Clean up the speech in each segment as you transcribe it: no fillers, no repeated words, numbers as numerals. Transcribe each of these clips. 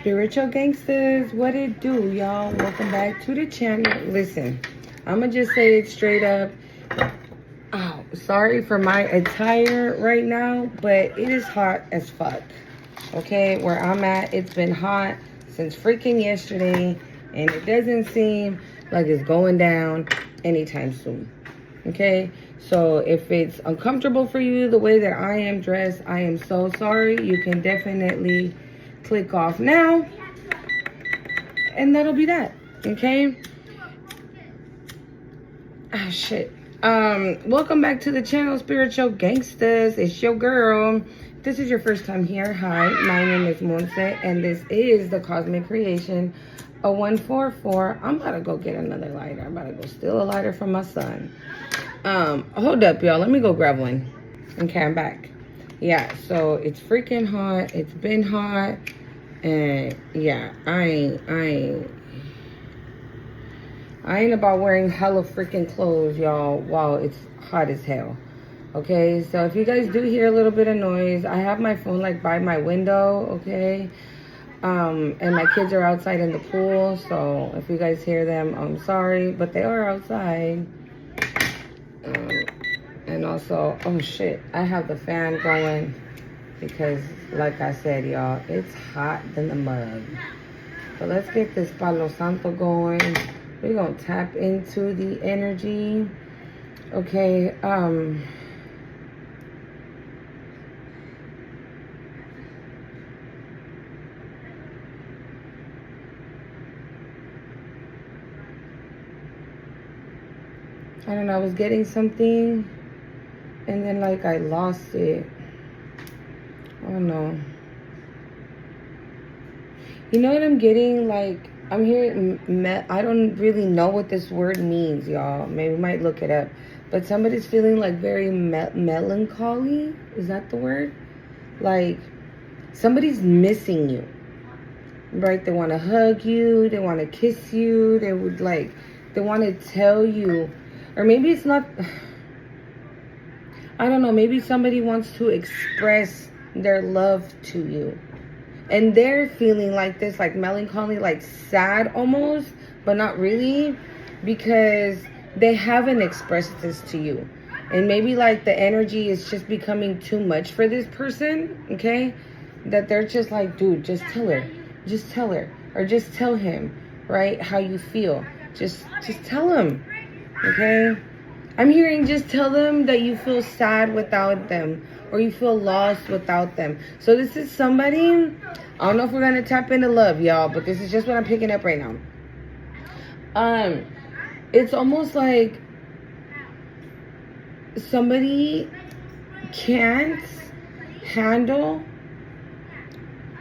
Spiritual gangsters, what it do, y'all? Welcome back to the channel. Listen, I'm gonna just say it straight up. Oh, sorry for my attire right now, but it is hot as fuck. Okay, where I'm at, it's been hot since freaking yesterday, and it doesn't seem like it's going down anytime soon. Okay, so if it's uncomfortable for you the way that I am dressed, I am so sorry. You can definitely click off now, and that'll be that. Okay. Ah, shit. Welcome back to the channel, Spiritual Gangsters. It's your girl. If this is your first time here, hi, my name is Monse, and this is the Cosmic Creation 0144. I'm about to go get another lighter. I'm about to go steal a lighter from my son. Hold up, y'all. Let me go grab one. Okay, I'm back. Yeah, so it's freaking hot. It's been hot. And yeah, I ain't about wearing hella freaking clothes, y'all, while it's hot as hell. Okay, so if you guys do hear a little bit of noise, I have my phone like by my window, okay? And my kids are outside in the pool, so if you guys hear them, I'm sorry, but they are outside. And also, oh shit, I have the fan going because, like I said, y'all, it's hot than the mug. But let's get this Palo Santo going. We're gonna tap into the energy. Okay, I don't know, I was getting something and then like I lost it. Oh no. You know what I'm getting? Like, I'm hearing, I don't really know what this word means, y'all. Maybe we might look it up. But somebody's feeling like very melancholy. Is that the word? Like, somebody's missing you. Right? They want to hug you. They want to kiss you. They would like, they want to tell you. Or maybe it's not, I don't know. Maybe somebody wants to express their love to you. And they're feeling like this, like melancholy, like sad almost, but not really, because they haven't expressed this to you. And maybe like the energy is just becoming too much for this person, okay? That they're just like, dude, just tell her, or just tell him, right? How you feel. Just tell him, okay? I'm hearing just tell them that you feel sad without them, or you feel lost without them. So this is somebody, I don't know if we're going to tap into love, y'all, but this is just what I'm picking up right now. It's almost like somebody can't handle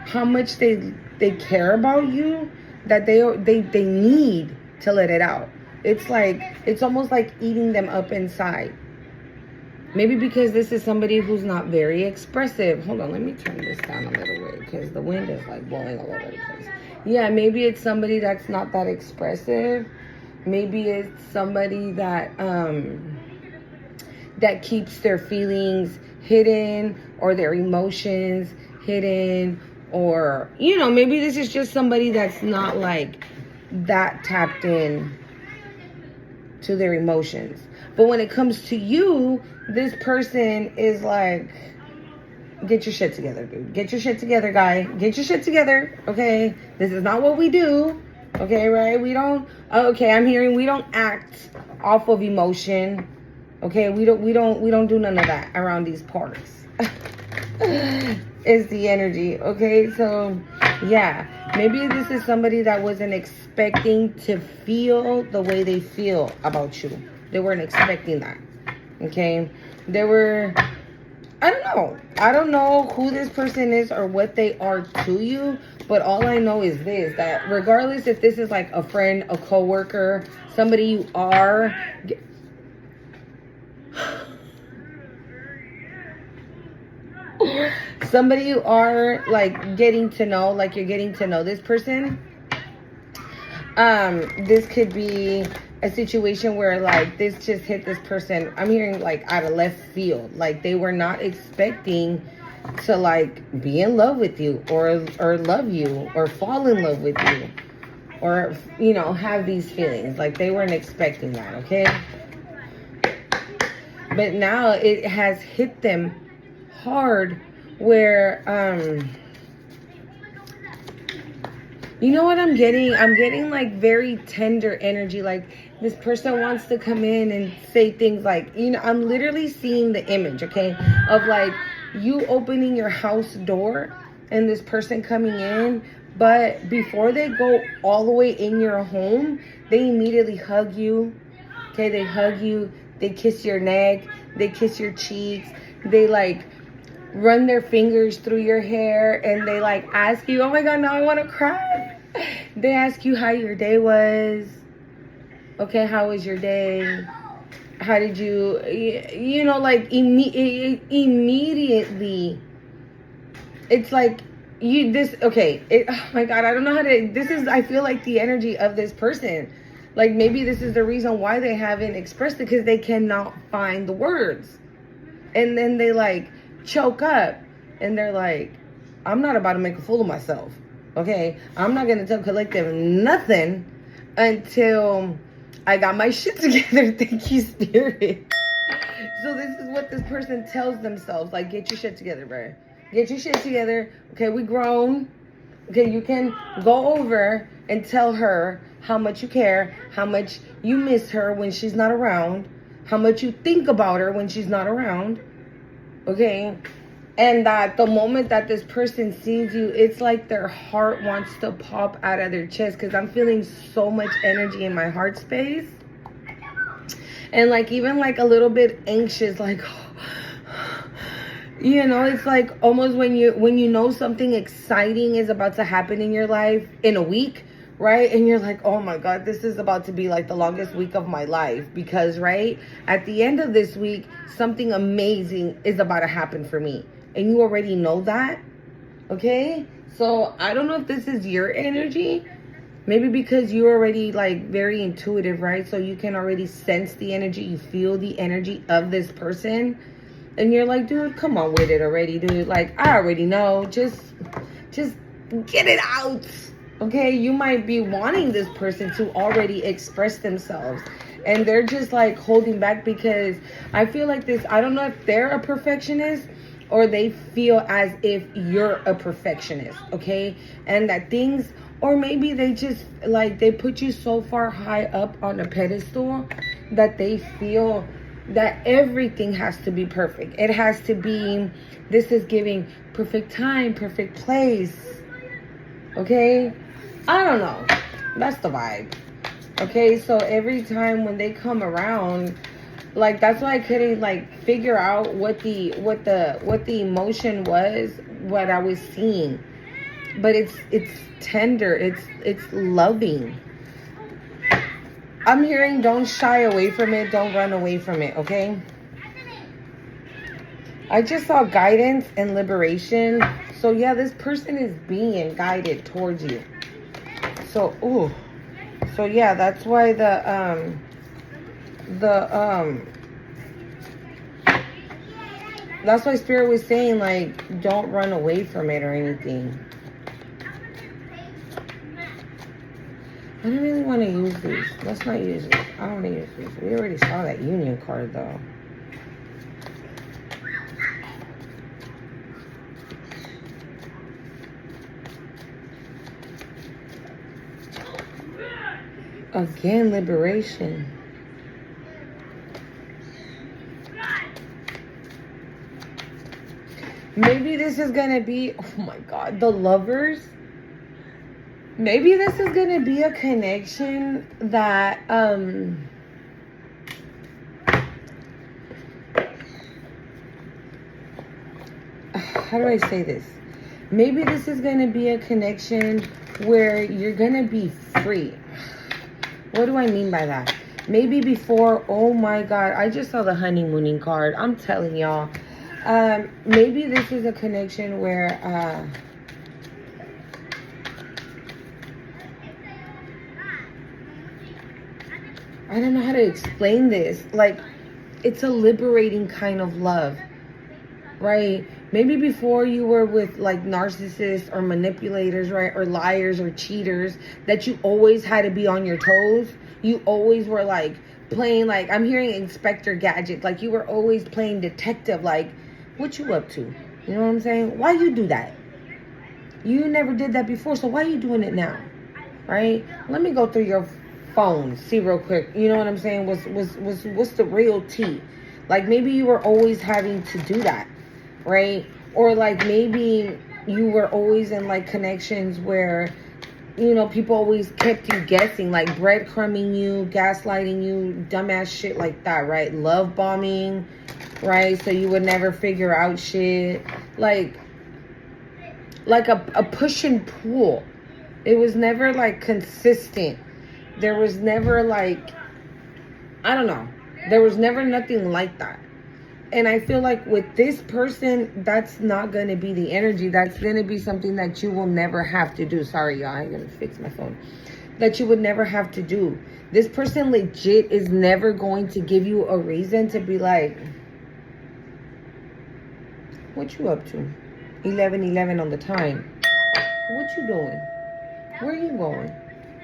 how much they care about you, that they need to let it out. It's like, it's almost like eating them up inside. Maybe because this is somebody who's not very expressive. Hold on, let me turn this down a little bit because the wind is like blowing all over the place. Yeah, maybe it's somebody that's not that expressive. Maybe it's somebody that that keeps their feelings hidden, or their emotions hidden, or, you know, maybe this is just somebody that's not like that tapped in to their emotions. But when it comes to you, this person is like, get your shit together, dude. Get your shit together, guy. Get your shit together, okay? This is not what we do, okay, right? We don't, okay, I'm hearing we don't act off of emotion, okay? We don't do none of that around these parts. Is the energy, okay? So, yeah, maybe this is somebody that wasn't expecting to feel the way they feel about you. They weren't expecting that, okay? They were, I don't know who this person is or what they are to you, but all I know is this, that regardless if this is like a friend, a coworker, somebody you are, somebody you are like getting to know, like you're getting to know this person. This could be a situation where like this just hit this person, I'm hearing like out of left field, like they were not expecting to like be in love with you or love you or fall in love with you or, you know, have these feelings. Like they weren't expecting that, okay? But now it has hit them hard where, you know what I'm getting? I'm getting like very tender energy. Like this person wants to come in and say things like, you know, I'm literally seeing the image, okay, of like you opening your house door and this person coming in. But before they go all the way in your home, they immediately hug you. Okay, they hug you, they kiss your neck, they kiss your cheeks, they like run their fingers through your hair, and they like ask you, oh my God, now I want to cry. They ask you how your day was. Okay, how was your day? How did you, you know, like immediately, it's like, oh my God, I don't know how to, this is, I feel like the energy of this person. Like maybe this is the reason why they haven't expressed it, because they cannot find the words. And then they like choke up and they're like, I'm not about to make a fool of myself. Okay, I'm not going to tell Collective nothing until I got my shit together. Thank you, Spirit. So this is what this person tells themselves. Like, get your shit together, bro. Get your shit together. Okay, we grown. Okay, you can go over and tell her how much you care, how much you miss her when she's not around, how much you think about her when she's not around. Okay? And that the moment that this person sees you, it's like their heart wants to pop out of their chest, because I'm feeling so much energy in my heart space. And like even like a little bit anxious, like, you know, it's like almost when you know something exciting is about to happen in your life in a week, right? And you're like, oh my God, this is about to be like the longest week of my life, because right at the end of this week, something amazing is about to happen for me. And you already know that, okay? So I don't know if this is your energy. Maybe because you're already like very intuitive, right? So you can already sense the energy. You feel the energy of this person. And you're like, dude, come on with it already, dude. Like, I already know. Just get it out. Okay? You might be wanting this person to already express themselves. And they're just like holding back, because I feel like this, I don't know if they're a perfectionist or they feel as if you're a perfectionist, okay? And that things, or maybe they just like, they put you so far high up on a pedestal that they feel that everything has to be perfect. It has to be, this is giving perfect time, perfect place, okay? I don't know. That's the vibe. Okay, so every time when they come around, like that's why I couldn't like figure out what the emotion was, what I was seeing. But it's tender, it's loving. I'm hearing don't shy away from it, don't run away from it, okay? I just saw guidance and liberation. So yeah, this person is being guided towards you. So so yeah, that's why that's why Spirit was saying like don't run away from it or anything. I don't really want to use these. Let's not use it. I don't want to use these. We already saw that union card though. Again, liberation. Maybe this is going to be, oh my God, the lovers. Maybe this is going to be a connection that, how do I say this? Maybe this is going to be a connection where you're going to be free. What do I mean by that? Maybe before, oh my God, I just saw the honeymooning card. I'm telling y'all. Maybe this is a connection where, I don't know how to explain this. Like, it's a liberating kind of love, right? Maybe before you were with like narcissists or manipulators, right? Or liars or cheaters, that you always had to be on your toes. You always were like playing, like, I'm hearing Inspector Gadget. Like you were always playing detective. Like, what you up to? You know what I'm saying? Why you do that? You never did that before, so why are you doing it now? Right? Let me go through your phone, see real quick. You know what I'm saying? What's the real tea? Like maybe you were always having to do that, right? Or like maybe you were always in like connections where, you know, people always kept you guessing, like breadcrumbing you, gaslighting you, dumbass shit like that, right? Love bombing, right? So you would never figure out shit. Like a push and pull. It was never like consistent. There was never like, I don't know. There was never nothing like that. And I feel like with this person, that's not going to be the energy. That's going to be something that you will never have to do. Sorry, y'all. I'm going to fix my phone. That you would never have to do. This person legit is never going to give you a reason to be like, what you up to? 11:11 on the time. What you doing? Where are you going?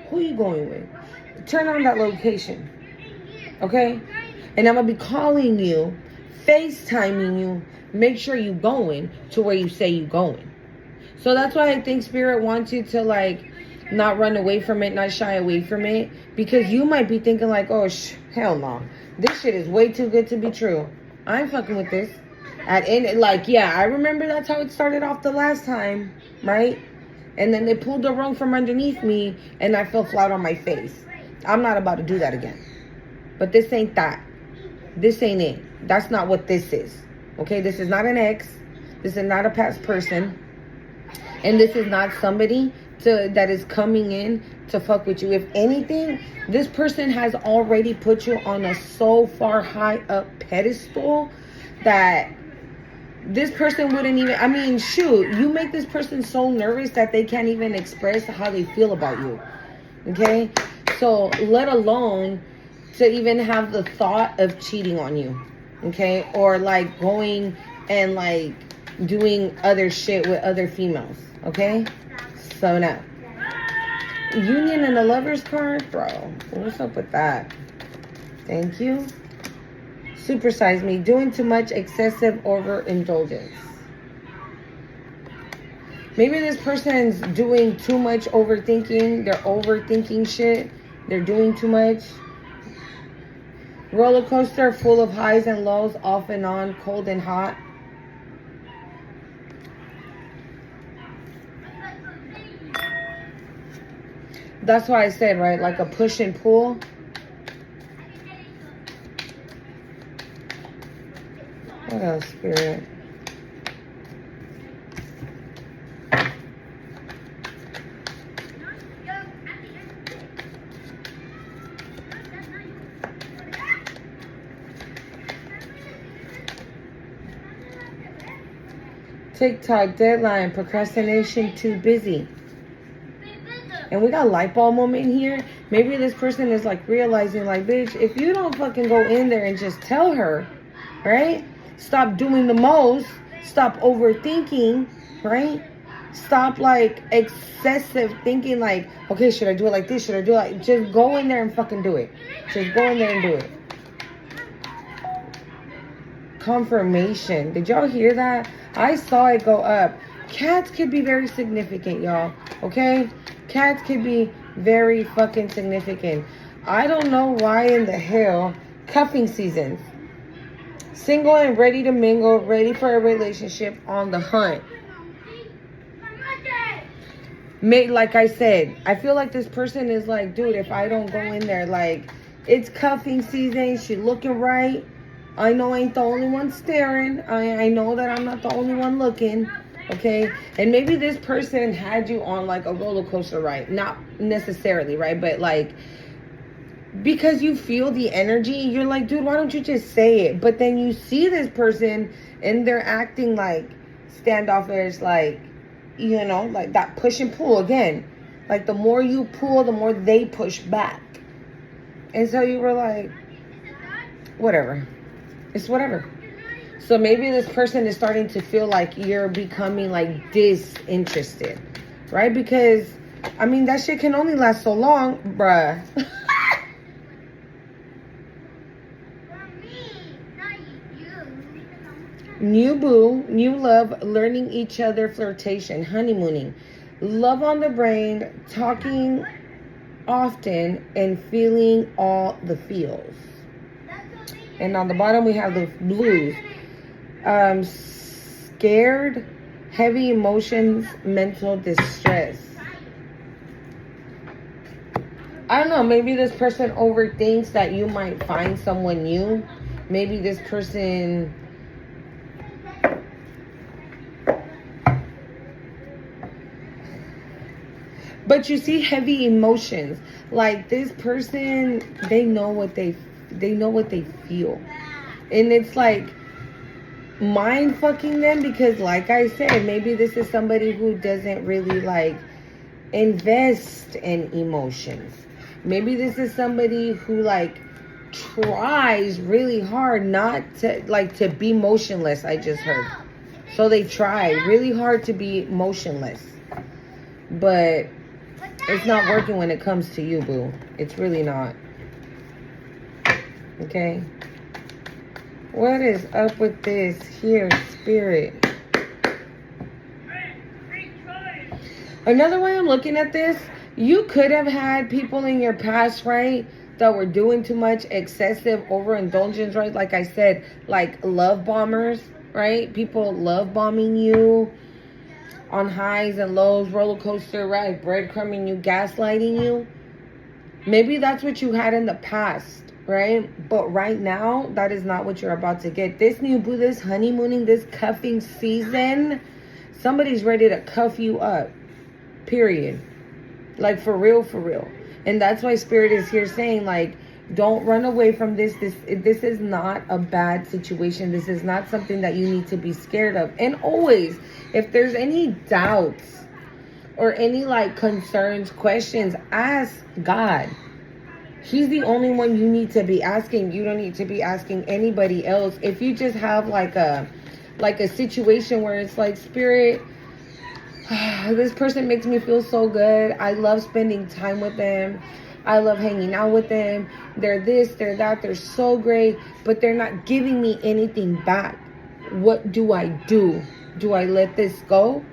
Who are you going with? Turn on that location. Okay? And I'm going to be calling you, FaceTiming you, make sure you going to where you say you going. So that's why I think Spirit wants you to like not run away from it, not shy away from it. Because you might be thinking like, oh, hell no. This shit is way too good to be true. I ain't fucking with this. Like, yeah, I remember that's how it started off the last time, right? And then they pulled the rug from underneath me and I fell flat on my face. I'm not about to do that again. But this ain't that. This ain't it. That's not what this is. Okay, this is not an ex. This is not a past person. And this is not somebody that is coming in to fuck with you. If anything, this person has already put you on a so far high up pedestal that this person wouldn't even, I mean, shoot, you make this person so nervous that they can't even express how they feel about you. Okay? So, let alone to even have the thought of cheating on you. Okay? Or like going and like doing other shit with other females. Okay? So now, union and the lover's card? Bro, what's up with that? Thank you. Supersize me. Doing too much excessive overindulgence. Maybe this person's doing too much overthinking. They're overthinking shit. They're doing too much. Roller coaster full of highs and lows, off and on, cold and hot. That's why I said, right? Like a push and pull. What else, Spirit? TikTok, deadline, procrastination, too busy. And we got light bulb moment here. Maybe this person is like realizing like, bitch, if you don't fucking go in there and just tell her, right? Stop doing the most. Stop overthinking, right? Stop like excessive thinking like, okay, should I do it like this? Should I do it like, just go in there and fucking do it. Just go in there and do it. Confirmation. Did y'all hear that? I saw it go up. Cats could be very significant, y'all. Okay? Cats could be very fucking significant. I don't know why in the hell. Cuffing seasons. Single and ready to mingle, ready for a relationship, on the hunt. Like I said, I feel like this person is like, dude, if I don't go in there, like, it's cuffing season, she looking right. I know I ain't the only one staring. I know that I'm not the only one looking. Okay? And maybe this person had you on like a roller coaster ride. Not necessarily, right? But like, because you feel the energy, you're like, dude, why don't you just say it? But then you see this person and they're acting like standoffish, like, you know, like that push and pull again. Like the more you pull, the more they push back. And so you were like, whatever. It's whatever. So maybe this person is starting to feel like you're becoming like disinterested, right? Because, I mean, that shit can only last so long, bruh. New boo, new love, learning each other, flirtation, honeymooning, love on the brain, talking often, and feeling all the feels. And on the bottom we have the blues. Scared, heavy emotions, mental distress. I don't know, maybe this person overthinks that you might find someone new. Maybe this person... But you see heavy emotions. Like this person, they know what they feel. And it's like mind fucking them because like I said, maybe this is somebody who doesn't really like invest in emotions. Maybe this is somebody who like tries really hard not to like to be motionless, I just heard. So they try really hard to be motionless. But it's not working when it comes to you, boo. It's really not. Okay? What is up with this here, spirit? Another way I'm looking at this, you could have had people in your past, right, that were doing too much, excessive overindulgence, right? Like I said, like love bombers, right? People love bombing you on highs and lows, roller coaster ride, breadcrumbing you, gaslighting you. Maybe that's what you had in the past, right? But right now, that is not what you're about to get. This new boo, this honeymooning, this cuffing season, somebody's ready to cuff you up, period. Like for real, for real. And that's why Spirit is here saying, like, don't run away from this. This is not a bad situation. This is not something that you need to be scared of. And always, if there's any doubts or any like concerns, questions, ask God. He's the only one you need to be asking. You don't need to be asking anybody else. If you just have like a situation where it's like, Spirit, this person makes me feel so good. I love spending time with them. I love hanging out with them. They're this, they're that. They're so great, but they're not giving me anything back. What do I do? Do I let this go?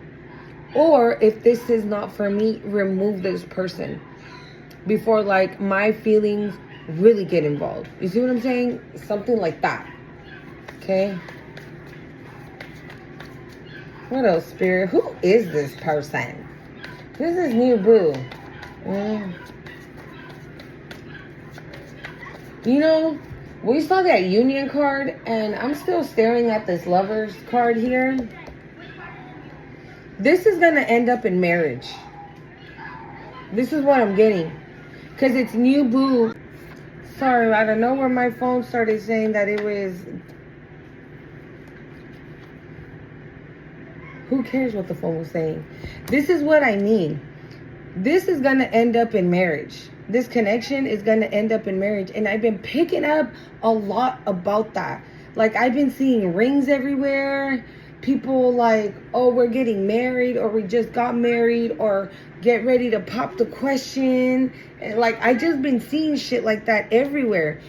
Or if this is not for me, remove this person before like my feelings really get involved. You see what I'm saying? Something like that. Okay. What else, Spirit? Who is this person? This is new boo. You know, we saw that union card, and I'm still staring at this lovers card here. This is going to end up in marriage. This is what I'm getting. Because it's new boo. Sorry, I don't know where my phone started saying that it was... Who cares what the phone was saying? This is what I need. This is going to end up in marriage. This connection is going to end up in marriage. And I've been picking up a lot about that. Like, I've been seeing rings everywhere. People like, oh, we're getting married, or we just got married, or get ready to pop the question. And like, I just been seeing shit like that everywhere.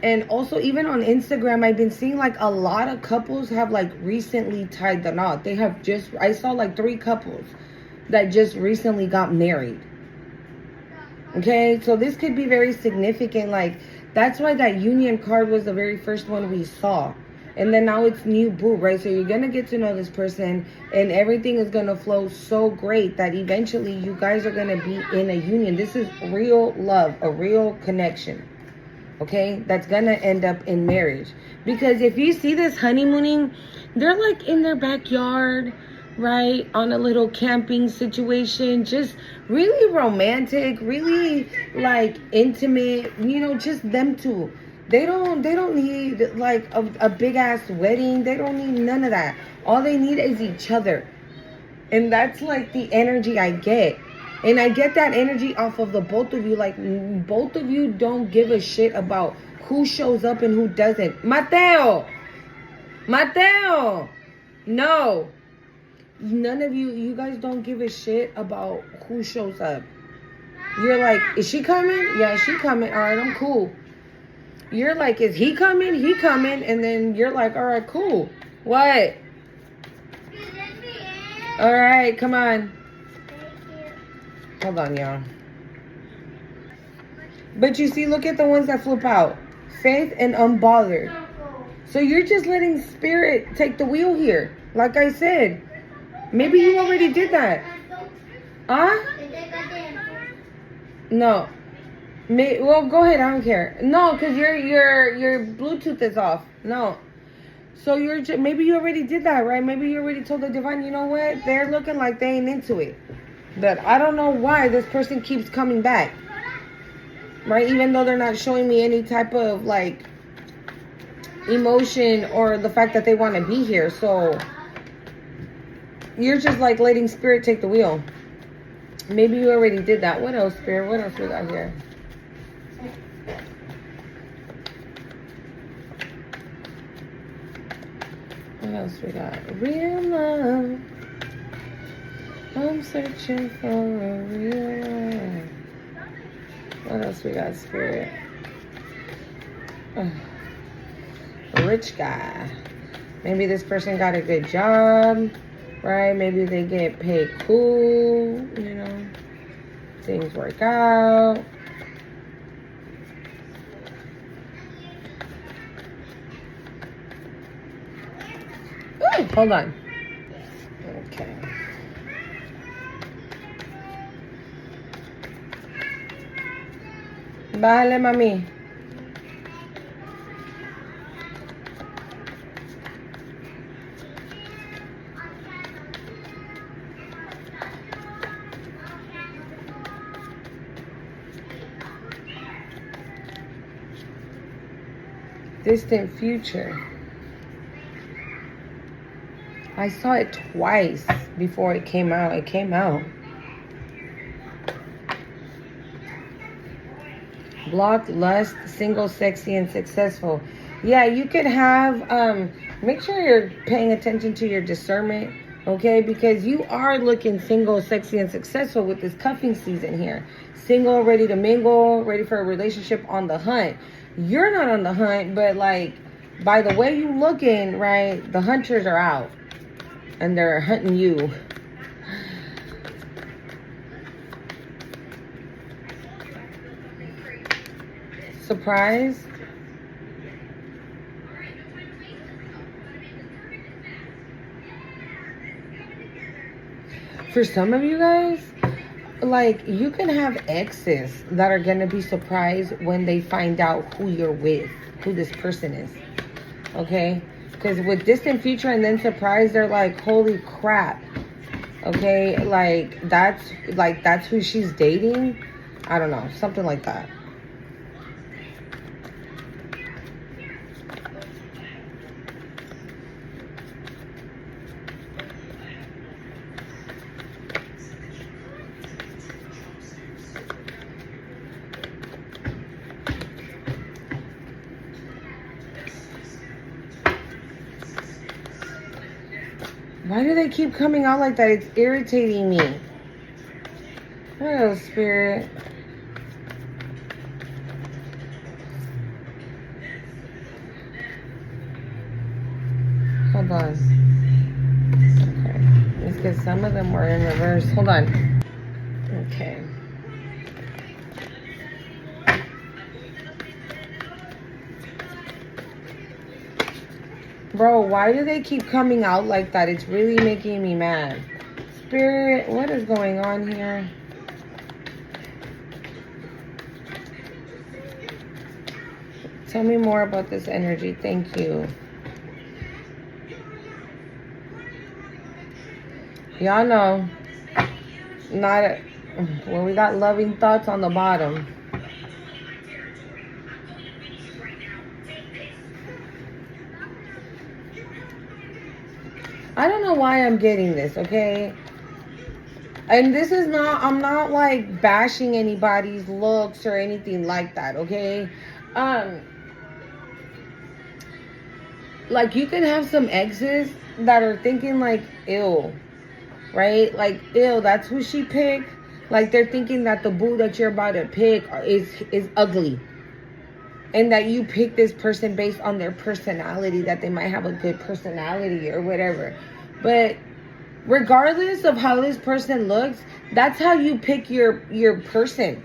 And also, even on Instagram, I've been seeing like a lot of couples have like recently tied the knot. They have just, I saw like 3 couples that just recently got married. Okay, so this could be very significant. Like, that's why that union card was the very first one we saw. And then now it's new boo, right? So you're going to get to know this person, and everything is going to flow so great that eventually you guys are going to be in a union. This is real love, a real connection. Okay, that's going to end up in marriage. Because if you see this honeymooning, they're like in their backyard, right, on a little camping situation, just really romantic, really like intimate, you know, just them two. They don't need like a big ass wedding. They don't need none of that. All they need is each other. And that's like the energy I get. And I get that energy off of the both of you. Like, both of you don't give a shit about who shows up and who doesn't. Mateo! Mateo! No. None of you guys don't give a shit about who shows up. You're like, is she coming? Yeah, she coming. All right, I'm cool. You're like, is he coming? He coming. And then you're like, all right, cool. What? All right, come on. Hold on, y'all. But you see, look at the ones that flip out. Faith and unbothered. So you're just letting spirit take the wheel here. Like I said. Maybe you already did that. Huh? No. Well, go ahead. I don't care. No, because your Bluetooth is off. No. So maybe you already did that, right? Maybe you already told the divine, you know what? They're looking like they ain't into it. But I don't know why this person keeps coming back. Right? Even though they're not showing me any type of like emotion or the fact that they want to be here. So you're just like letting spirit take the wheel. Maybe you already did that. What else, spirit? What else we got here? What else we got? Real love. I'm searching for a real love. What else we got, spirit? A rich guy. Maybe this person got a good job, right? Maybe they get paid cool, you know. Things work out. Ooh, hold on. Okay. Bájale, mami. Distant future. I saw it twice before it came out. It came out. Block, lust, single, sexy, and successful. Yeah, you could have, make sure you're paying attention to your discernment, okay? Because you are looking single, sexy, and successful with this cuffing season here. Single, ready to mingle, ready for a relationship, on the hunt. You're not on the hunt, but like, by the way you looking, right, the hunters are out. And they're hunting you. Surprise. For some of you guys, like, you can have exes that are going to be surprised when they find out who you're with, who this person is. Okay? Because with distant future and then surprise, they're like, holy crap. Okay? Like, that's who she's dating. I don't know. Something like that. Why do they keep coming out like that? It's irritating me. What else, spirit? Hold on. Okay. It's because some of them were in reverse. Hold on. Okay. Bro, why do they keep coming out like that? It's really making me mad. Spirit, what is going on here? Tell me more about this energy. Thank you. Y'all know. Well, we got loving thoughts on the bottom. I don't know why I'm getting this, okay? And this is not, I'm not like bashing anybody's looks or anything like that, okay? like, you can have some exes that are thinking like, ew, right? Like, ew, that's who she picked. Like, they're thinking that the boo that you're about to pick is ugly, and that you pick this person based on their personality, that they might have a good personality or whatever. But regardless of how this person looks, that's how you pick your person.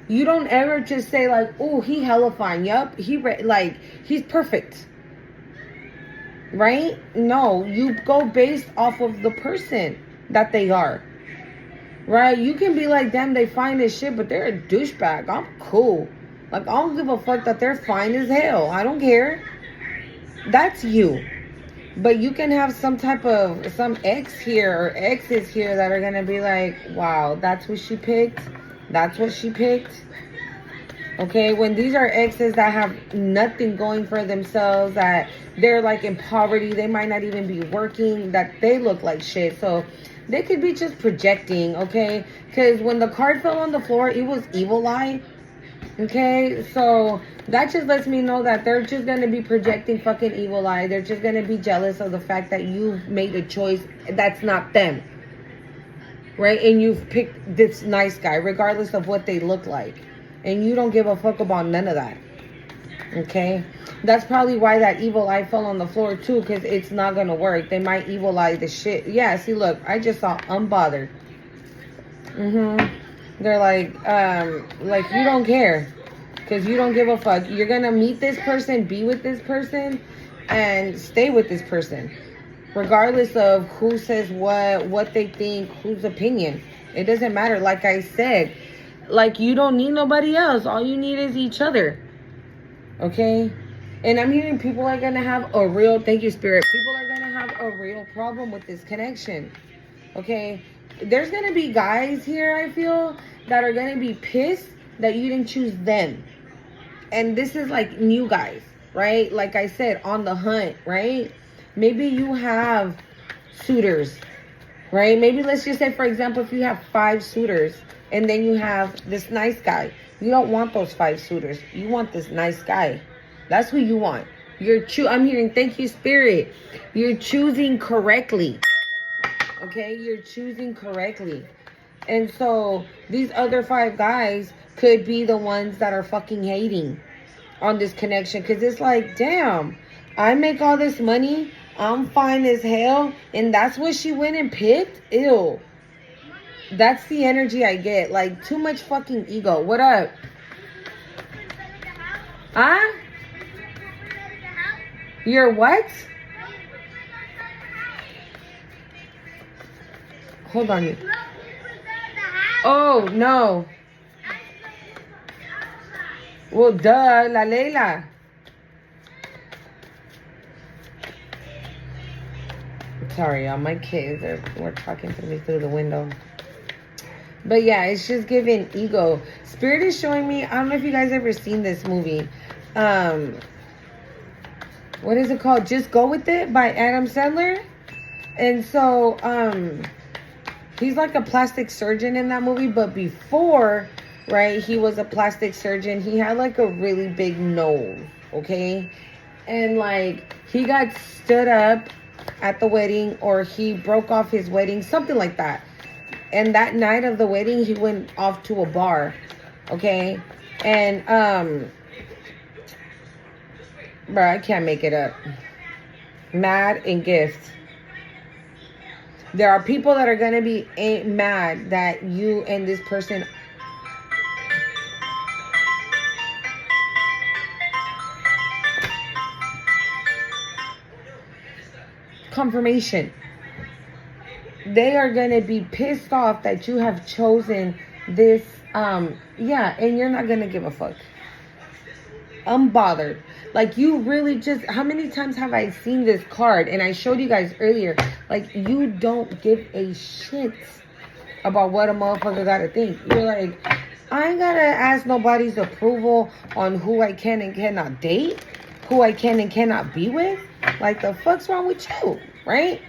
You don't ever just say like, oh, he hella fine. Yup, he's perfect. Right? No, you go based off of the person that they are. Right? You can be like, damn, they fine as shit, but they're a douchebag. I'm cool. Like, I don't give a fuck that they're fine as hell. I don't care. That's you. But you can have some ex here or exes here that are gonna be like, wow, that's who she picked. That's what she picked. Okay, when these are exes that have nothing going for themselves, that they're like in poverty, they might not even be working, that they look like shit. So they could be just projecting, okay? Because when the card fell on the floor, it was evil eye. Okay, so that just lets me know that they're just going to be projecting fucking evil eye. They're just going to be jealous of the fact that you've made a choice that's not them. Right? And you've picked this nice guy, regardless of what they look like. And you don't give a fuck about none of that. Okay? That's probably why that evil eye fell on the floor too, because it's not going to work. They might evil eye the shit. Yeah, see, look, I just saw unbothered. They're like you don't care, because you don't give a fuck. You're gonna meet this person, be with this person, and stay with this person, regardless of who says what they think, whose opinion. It doesn't matter. Like I said, like, you don't need nobody else. All you need is each other. Okay? And I'm hearing people are gonna have a real, thank you, Spirit. People are gonna have a real problem with this connection. Okay? There's going to be guys here, I feel, that are going to be pissed that you didn't choose them. And this is like new guys, right? Like I said, on the hunt, right? Maybe you have suitors, right? Maybe let's just say, for example, if you have 5 suitors and then you have this nice guy. You don't want those 5 suitors. You want this nice guy. That's who you want. I'm hearing, thank you, Spirit. You're choosing correctly. Okay, you're choosing correctly. And so these other 5 guys could be the ones that are fucking hating on this connection, because it's like, damn, I make all this money, I'm fine as hell, and that's what she went and picked. Ew. That's the energy I get. Like, too much fucking ego. What up? Huh? You're what? Hold on. Oh, no. Well, duh, La Leila. Sorry, y'all. My kids were talking to me through the window. But yeah, it's just giving ego. Spirit is showing me, I don't know if you guys ever seen this movie. What is it called? Just Go With It by Adam Sandler. And so, he's like a plastic surgeon in that movie, but before, right, he was a plastic surgeon, he had like a really big nose, okay? And like, he got stood up at the wedding, or he broke off his wedding, something like that. And that night of the wedding, he went off to a bar, okay? And, bro, I can't make it up. Mad and Gift. There are people that are going to be mad that you and this person confirmation. They are going to be pissed off that you have chosen this, yeah, and you're not going to give a fuck. I'm bothered. Like, you really just, how many times have I seen this card? And I showed you guys earlier, like, you don't give a shit about what a motherfucker gotta think. You're like, I ain't gotta ask nobody's approval on who I can and cannot date, who I can and cannot be with. Like, the fuck's wrong with you, right?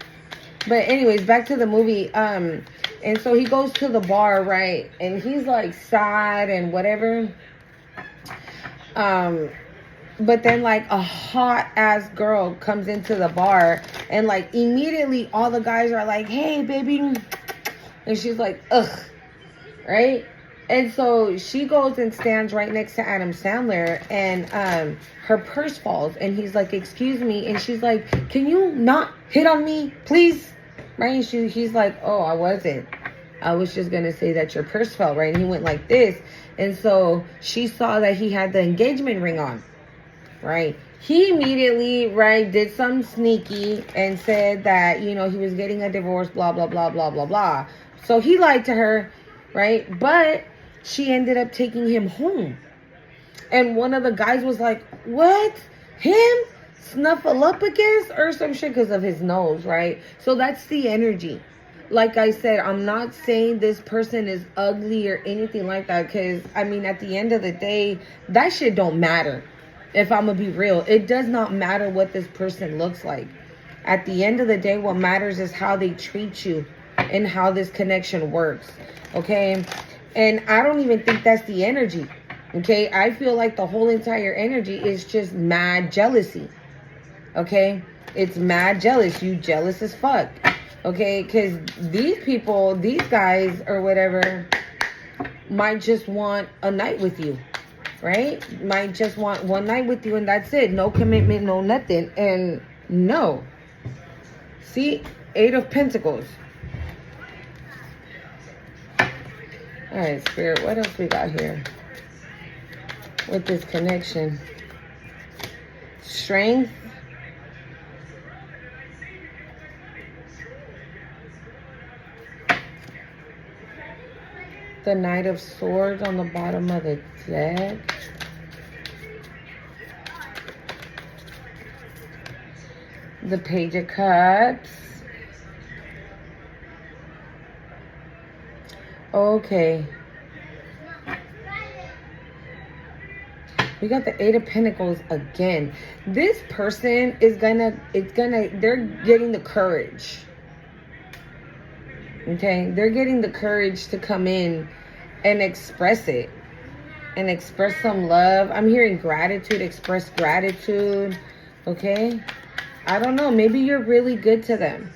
But anyways, back to the movie. And so he goes to the bar, right? And he's like sad and whatever. But then like a hot ass girl comes into the bar, and like immediately all the guys are like, hey baby, and she's like, ugh, right? And so she goes and stands right next to Adam Sandler, and her purse falls, and he's like, excuse me, and she's like, can you not hit on me, please? Right? And he's like, oh, I wasn't. I was just gonna say that your purse fell, right? And he went like this, and so she saw that he had the engagement ring on, right? He immediately, right, did some sneaky and said that, you know, he was getting a divorce, blah, blah, blah, blah, blah, blah. So he lied to her, right? But she ended up taking him home. And one of the guys was like, what? Him? Snuffleupagus or some shit because of his nose, right? So that's the energy. Like I said, I'm not saying this person is ugly or anything like that, because, I mean, at the end of the day, that shit don't matter. If I'm gonna be real, it does not matter what this person looks like. At the end of the day, what matters is how they treat you and how this connection works, okay? And I don't even think that's the energy, okay? I feel like the whole entire energy is just mad jealousy, okay? It's mad jealous. You jealous as fuck, okay? Because these people, these guys or whatever, might just want a night with you, right? Might just want one night with you and that's it. No commitment, no nothing. And no. See? 8 of Pentacles. All right, Spirit, what else we got here with this connection? Strength. The Knight of Swords on the bottom of the deck. The Page of Cups. Okay. We got the 8 of Pentacles again. This person is they're getting the courage. Okay? They're getting the courage to come in and express it. And express some love. I'm hearing gratitude, express gratitude. Okay? I don't know. Maybe you're really good to them.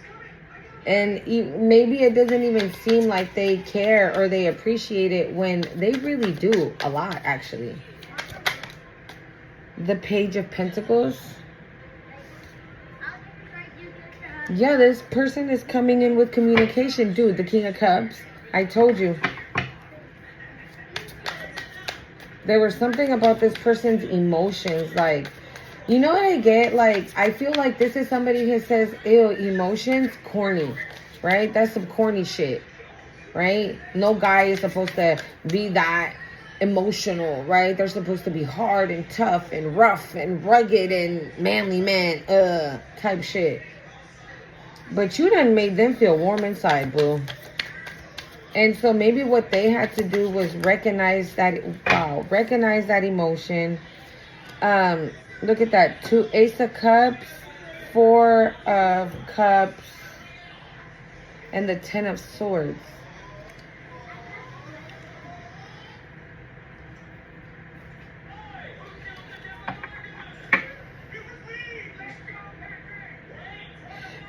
And maybe it doesn't even seem like they care or they appreciate it when they really do a lot, actually. The Page of Pentacles. Yeah, this person is coming in with communication. Dude, the King of Cups. I told you. There was something about this person's emotions. Like, you know what I get? Like, I feel like this is somebody who says, ew, emotions, corny, right? That's some corny shit, right? No guy is supposed to be that emotional, right? They're supposed to be hard and tough and rough and rugged and manly man, type shit. But you done made them feel warm inside, boo. And so maybe what they had to do was recognize that, recognize that emotion. Look at that. 2 Ace of Cups, 4 of Cups, and the 10 of Swords.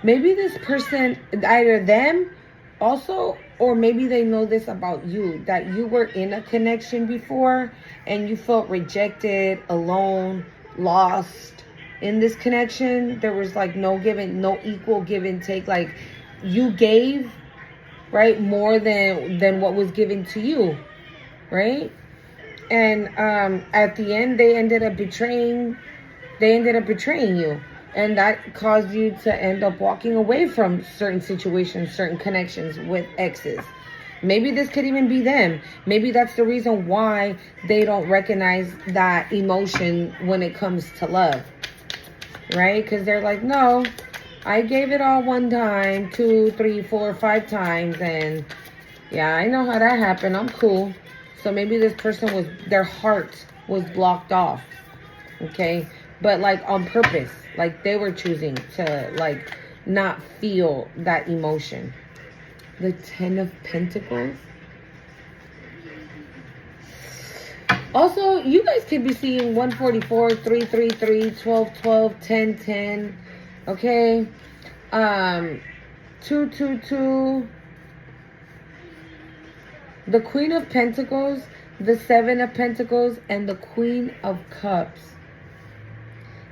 Maybe this person, either them also, or maybe they know this about you, that you were in a connection before and you felt rejected, alone, lost in this connection. There was like no equal give and take. Like, you gave, right, more than what was given to you, right? And at the end, they ended up betraying you. And that caused you to end up walking away from certain situations, certain connections with exes. Maybe this could even be them. Maybe that's the reason why they don't recognize that emotion when it comes to love. Right? Because they're like, no, I gave it all one time, 2, 3, 4, 5 times. And yeah, I know how that happened. I'm cool. So maybe this person their heart was blocked off. Okay? But like on purpose. Like they were choosing to like not feel that emotion. The 10 of Pentacles. Also, you guys could be seeing 144, 333, 12, 12, 10, 10. Okay. 222. The Queen of Pentacles, the Seven of Pentacles, and the Queen of Cups.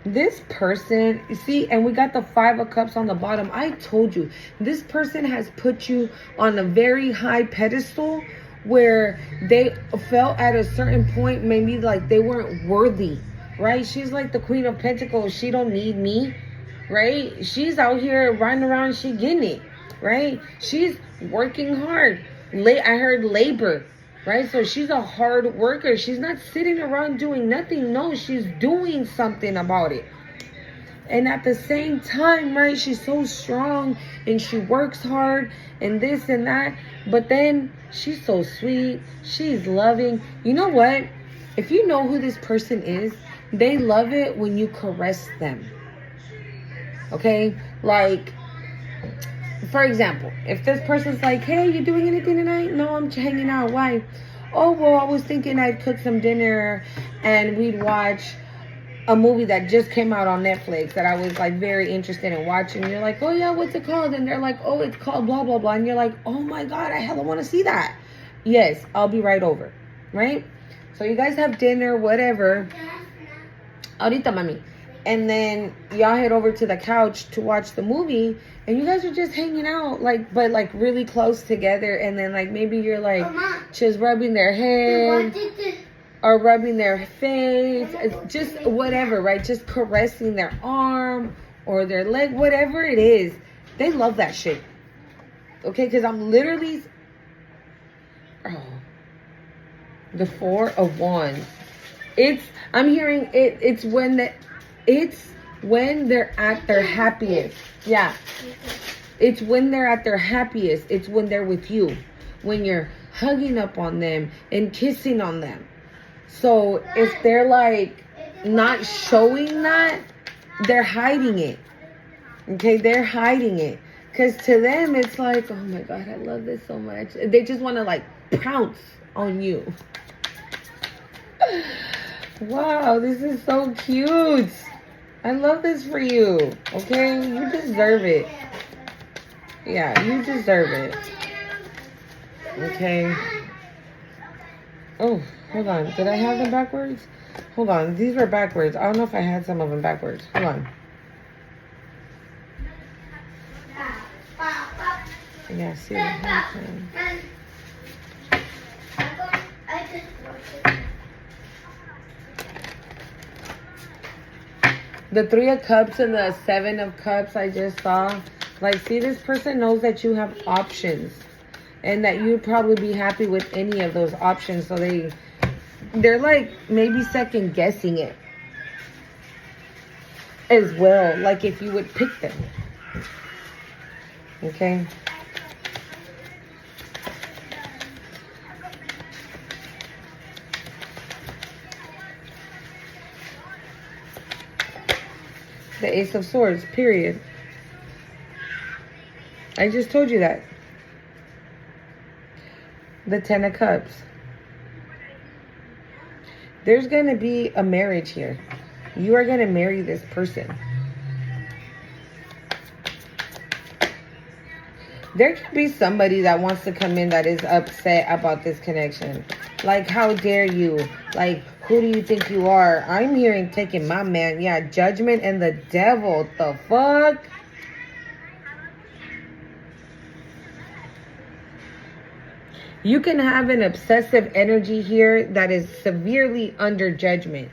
This person, you see, and we got the Five of Cups on the bottom. I told you, this person has put you on a very high pedestal where they felt at a certain point maybe like they weren't worthy, right? She's like the Queen of Pentacles. She don't need me, right? She's out here running around, she getting it, right? She's working hard. I heard labor, right? So she's a hard worker. She's not sitting around doing nothing. No, she's doing something about it. And at the same time, right, she's so strong and she works hard and this and that. But then she's so sweet. She's loving. You know what? If you know who this person is, they love it when you caress them. Okay? Like, for example, if this person's like, hey, you doing anything tonight? No, I'm hanging out. Why? Oh, well, I was thinking I'd cook some dinner and we'd watch a movie that just came out on Netflix that I was like very interested in watching. And you're like, oh yeah, what's it called? And they're like, oh, it's called blah, blah, blah. And you're like, oh my God, I hella want to see that. Yes, I'll be right over. Right? So you guys have dinner, whatever. Ahorita, mami. And then y'all head over to the couch to watch the movie. And you guys are just hanging out, like, but like really close together. And then like maybe you're like just rubbing their head or rubbing their face. It's just whatever, right? Just caressing their arm or their leg, whatever it is. They love that shit. Okay, because I'm literally... Oh. The Four of Wands. I'm hearing it. It's when they're at their happiest. Yeah. It's when they're at their happiest. It's when they're with you. When you're hugging up on them and kissing on them. So if they're like not showing that, they're hiding it. Okay, they're hiding it. Because to them, it's like, oh my God, I love this so much. They just want to like pounce on you. Wow, this is so cute. I love this for you. Okay, you deserve it. Yeah, you deserve it. Okay. Oh, hold on. Did I have them backwards? Hold on. These were backwards. I don't know if I had some of them backwards. Hold on. Yeah, see what happened. The Three of Cups and the Seven of Cups I just saw. Like, see, this person knows that you have options. And that you'd probably be happy with any of those options. So they're like maybe second guessing it as well. Like if you would pick them. Okay. The Ace of Swords, period. I just told you that. The Ten of Cups. There's going to be a marriage here. You are going to marry this person. There could be somebody that wants to come in that is upset about this connection. Like, how dare you? Like, who do you think you are? I'm hearing taking my man. Yeah, Judgment and the Devil. The fuck? You can have an obsessive energy here that is severely under judgment.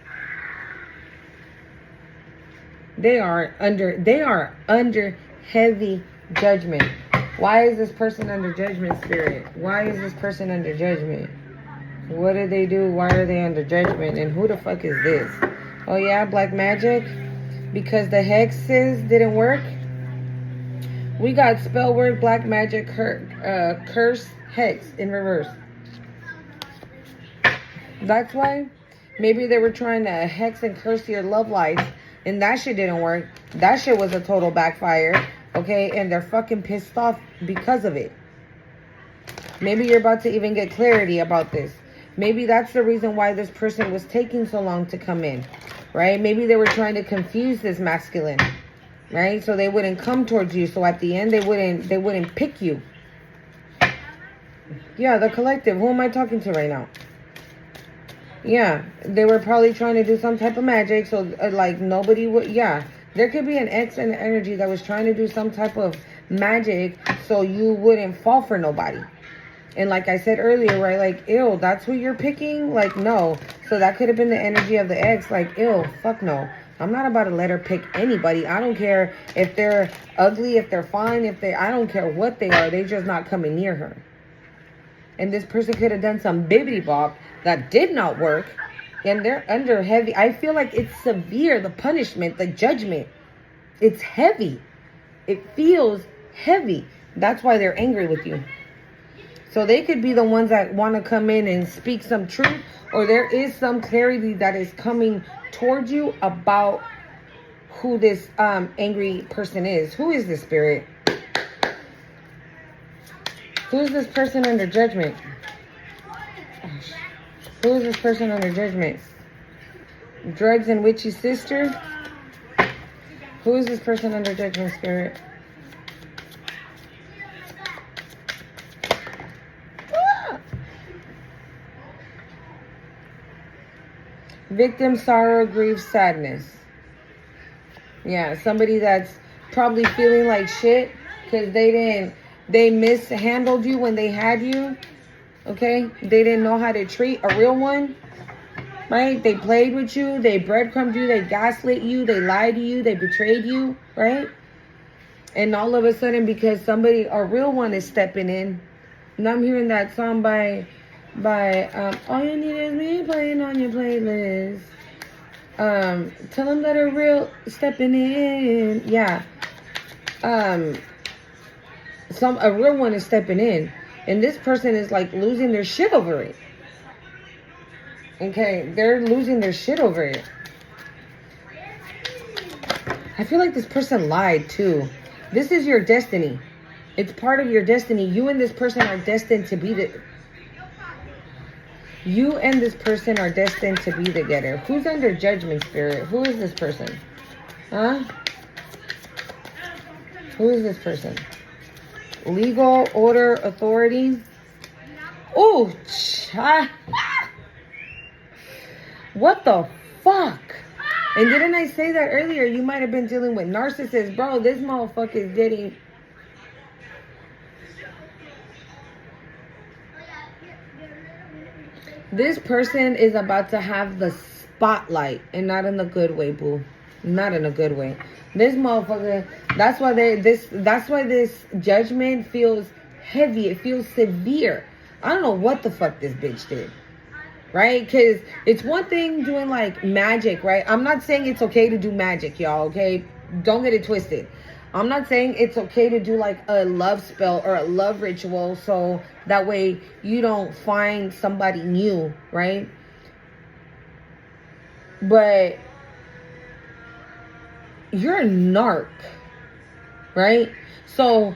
They are under heavy judgment. Why is this person under judgment, Spirit? Why is this person under judgment? What did they do? Why are they under judgment? And who the fuck is this? Oh yeah, black magic? Because the hexes didn't work? We got spell word, black magic, curse, hex in reverse. That's why. Maybe they were trying to hex and curse your love life. And that shit didn't work. That shit was a total backfire. Okay? And they're fucking pissed off because of it. Maybe you're about to even get clarity about this. Maybe that's the reason why this person was taking so long to come in, right? Maybe they were trying to confuse this masculine, right? So they wouldn't come towards you. So at the end, they wouldn't pick you. Yeah, the collective. Who am I talking to right now? Yeah, they were probably trying to do some type of magic. So like nobody would, yeah. There could be an X and energy that was trying to do some type of magic so you wouldn't fall for nobody. And like I said earlier, right, like, ew, that's who you're picking? Like, no. So that could have been the energy of the ex. Like, ew, fuck no. I'm not about to let her pick anybody. I don't care if they're ugly, if they're fine, I don't care what they are. They're just not coming near her. And this person could have done some bibbity bop that did not work. And they're under heavy. I feel like it's severe, the punishment, the judgment. It's heavy. It feels heavy. That's why they're angry with you. So they could be the ones that want to come in and speak some truth, or there is some clarity that is coming towards you about who this angry person is. Who is this spirit? Who is this person under judgment? Who is this person under judgment? Drugs and witchy sister? Who is this person under judgment, spirit? Victim, sorrow, grief, sadness. Yeah, somebody that's probably feeling like shit because they mishandled you when they had you. Okay? They didn't know how to treat a real one. Right? They played with you. They breadcrumbed you. They gaslit you. They lied to you. They betrayed you. Right? And all of a sudden, because a real one is stepping in. And I'm hearing that song by All You Need Is Me playing on your playlist. Tell them that a real stepping in. Yeah. A real one is stepping in. And this person is like losing their shit over it. Okay, they're losing their shit over it. I feel like this person lied too. This is your destiny. It's part of your destiny. You and this person are destined to be together. Who's under judgment, spirit? Who is this person? Huh? Who is this person? Legal, order, authority. Oh, what the fuck? And didn't I say that earlier? You might have been dealing with narcissists. Bro, this motherfucker is getting... This person is about to have the spotlight, and not in a good way, boo. Not in a good way. This motherfucker, that's why this judgment feels heavy. It feels severe. I don't know what the fuck this bitch did. Right? Because it's one thing doing like magic, right? I'm not saying it's okay to do magic, y'all, okay? Don't get it twisted. I'm not saying it's okay to do like a love spell or a love ritual so that way you don't find somebody new, right? But you're a narc, right? So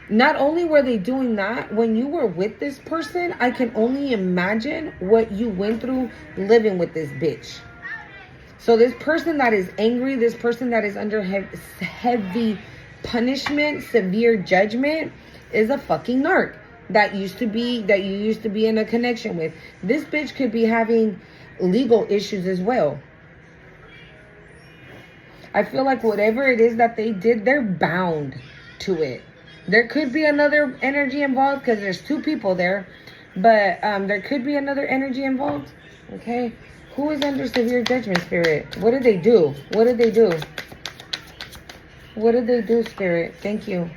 not only were they doing that, when you were with this person, I can only imagine what you went through living with this bitch. So this person that is angry, this person that is under heavy punishment, severe judgment, is a fucking narc that you used to be in a connection with. This bitch could be having legal issues as well. I feel like whatever it is that they did, they're bound to it. There could be another energy involved because there's two people there, but there could be another energy involved. Okay, who is under severe judgment, spirit? What did they do? What did they do? What did they do, spirit? Thank you.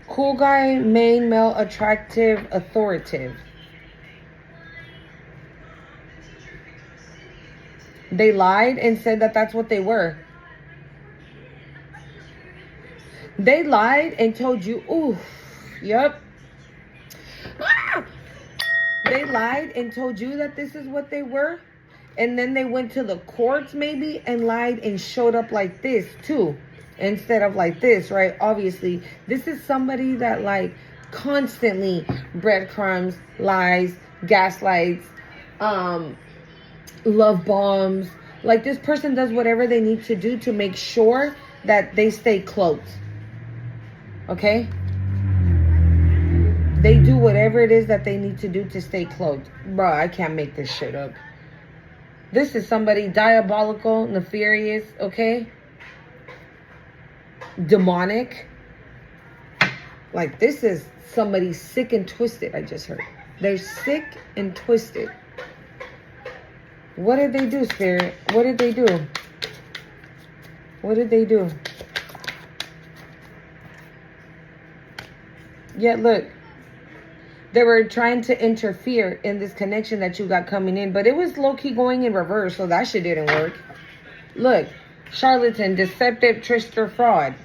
Cool guy, main, male, attractive, authoritative. They lied and said that that's what they were. They lied and told you, ooh, yep. They lied and told you that this is what they were. And then they went to the courts maybe and lied and showed up like this too. Instead of like this, right? Obviously, this is somebody that like constantly breadcrumbs, lies, gaslights, love bombs. Like, this person does whatever they need to do to make sure that they stay close. Okay? They do whatever it is that they need to do to stay close. Bro, I can't make this shit up. This is somebody diabolical, nefarious, okay? Demonic. Like, this is somebody sick and twisted, I just heard. They're sick and twisted. What did they do, Spirit? What did they do? What did they do? Yeah, look. They were trying to interfere in this connection that you got coming in. But it was low-key going in reverse, so that shit didn't work. Look. Charlatan, deceptive, trickster, fraud.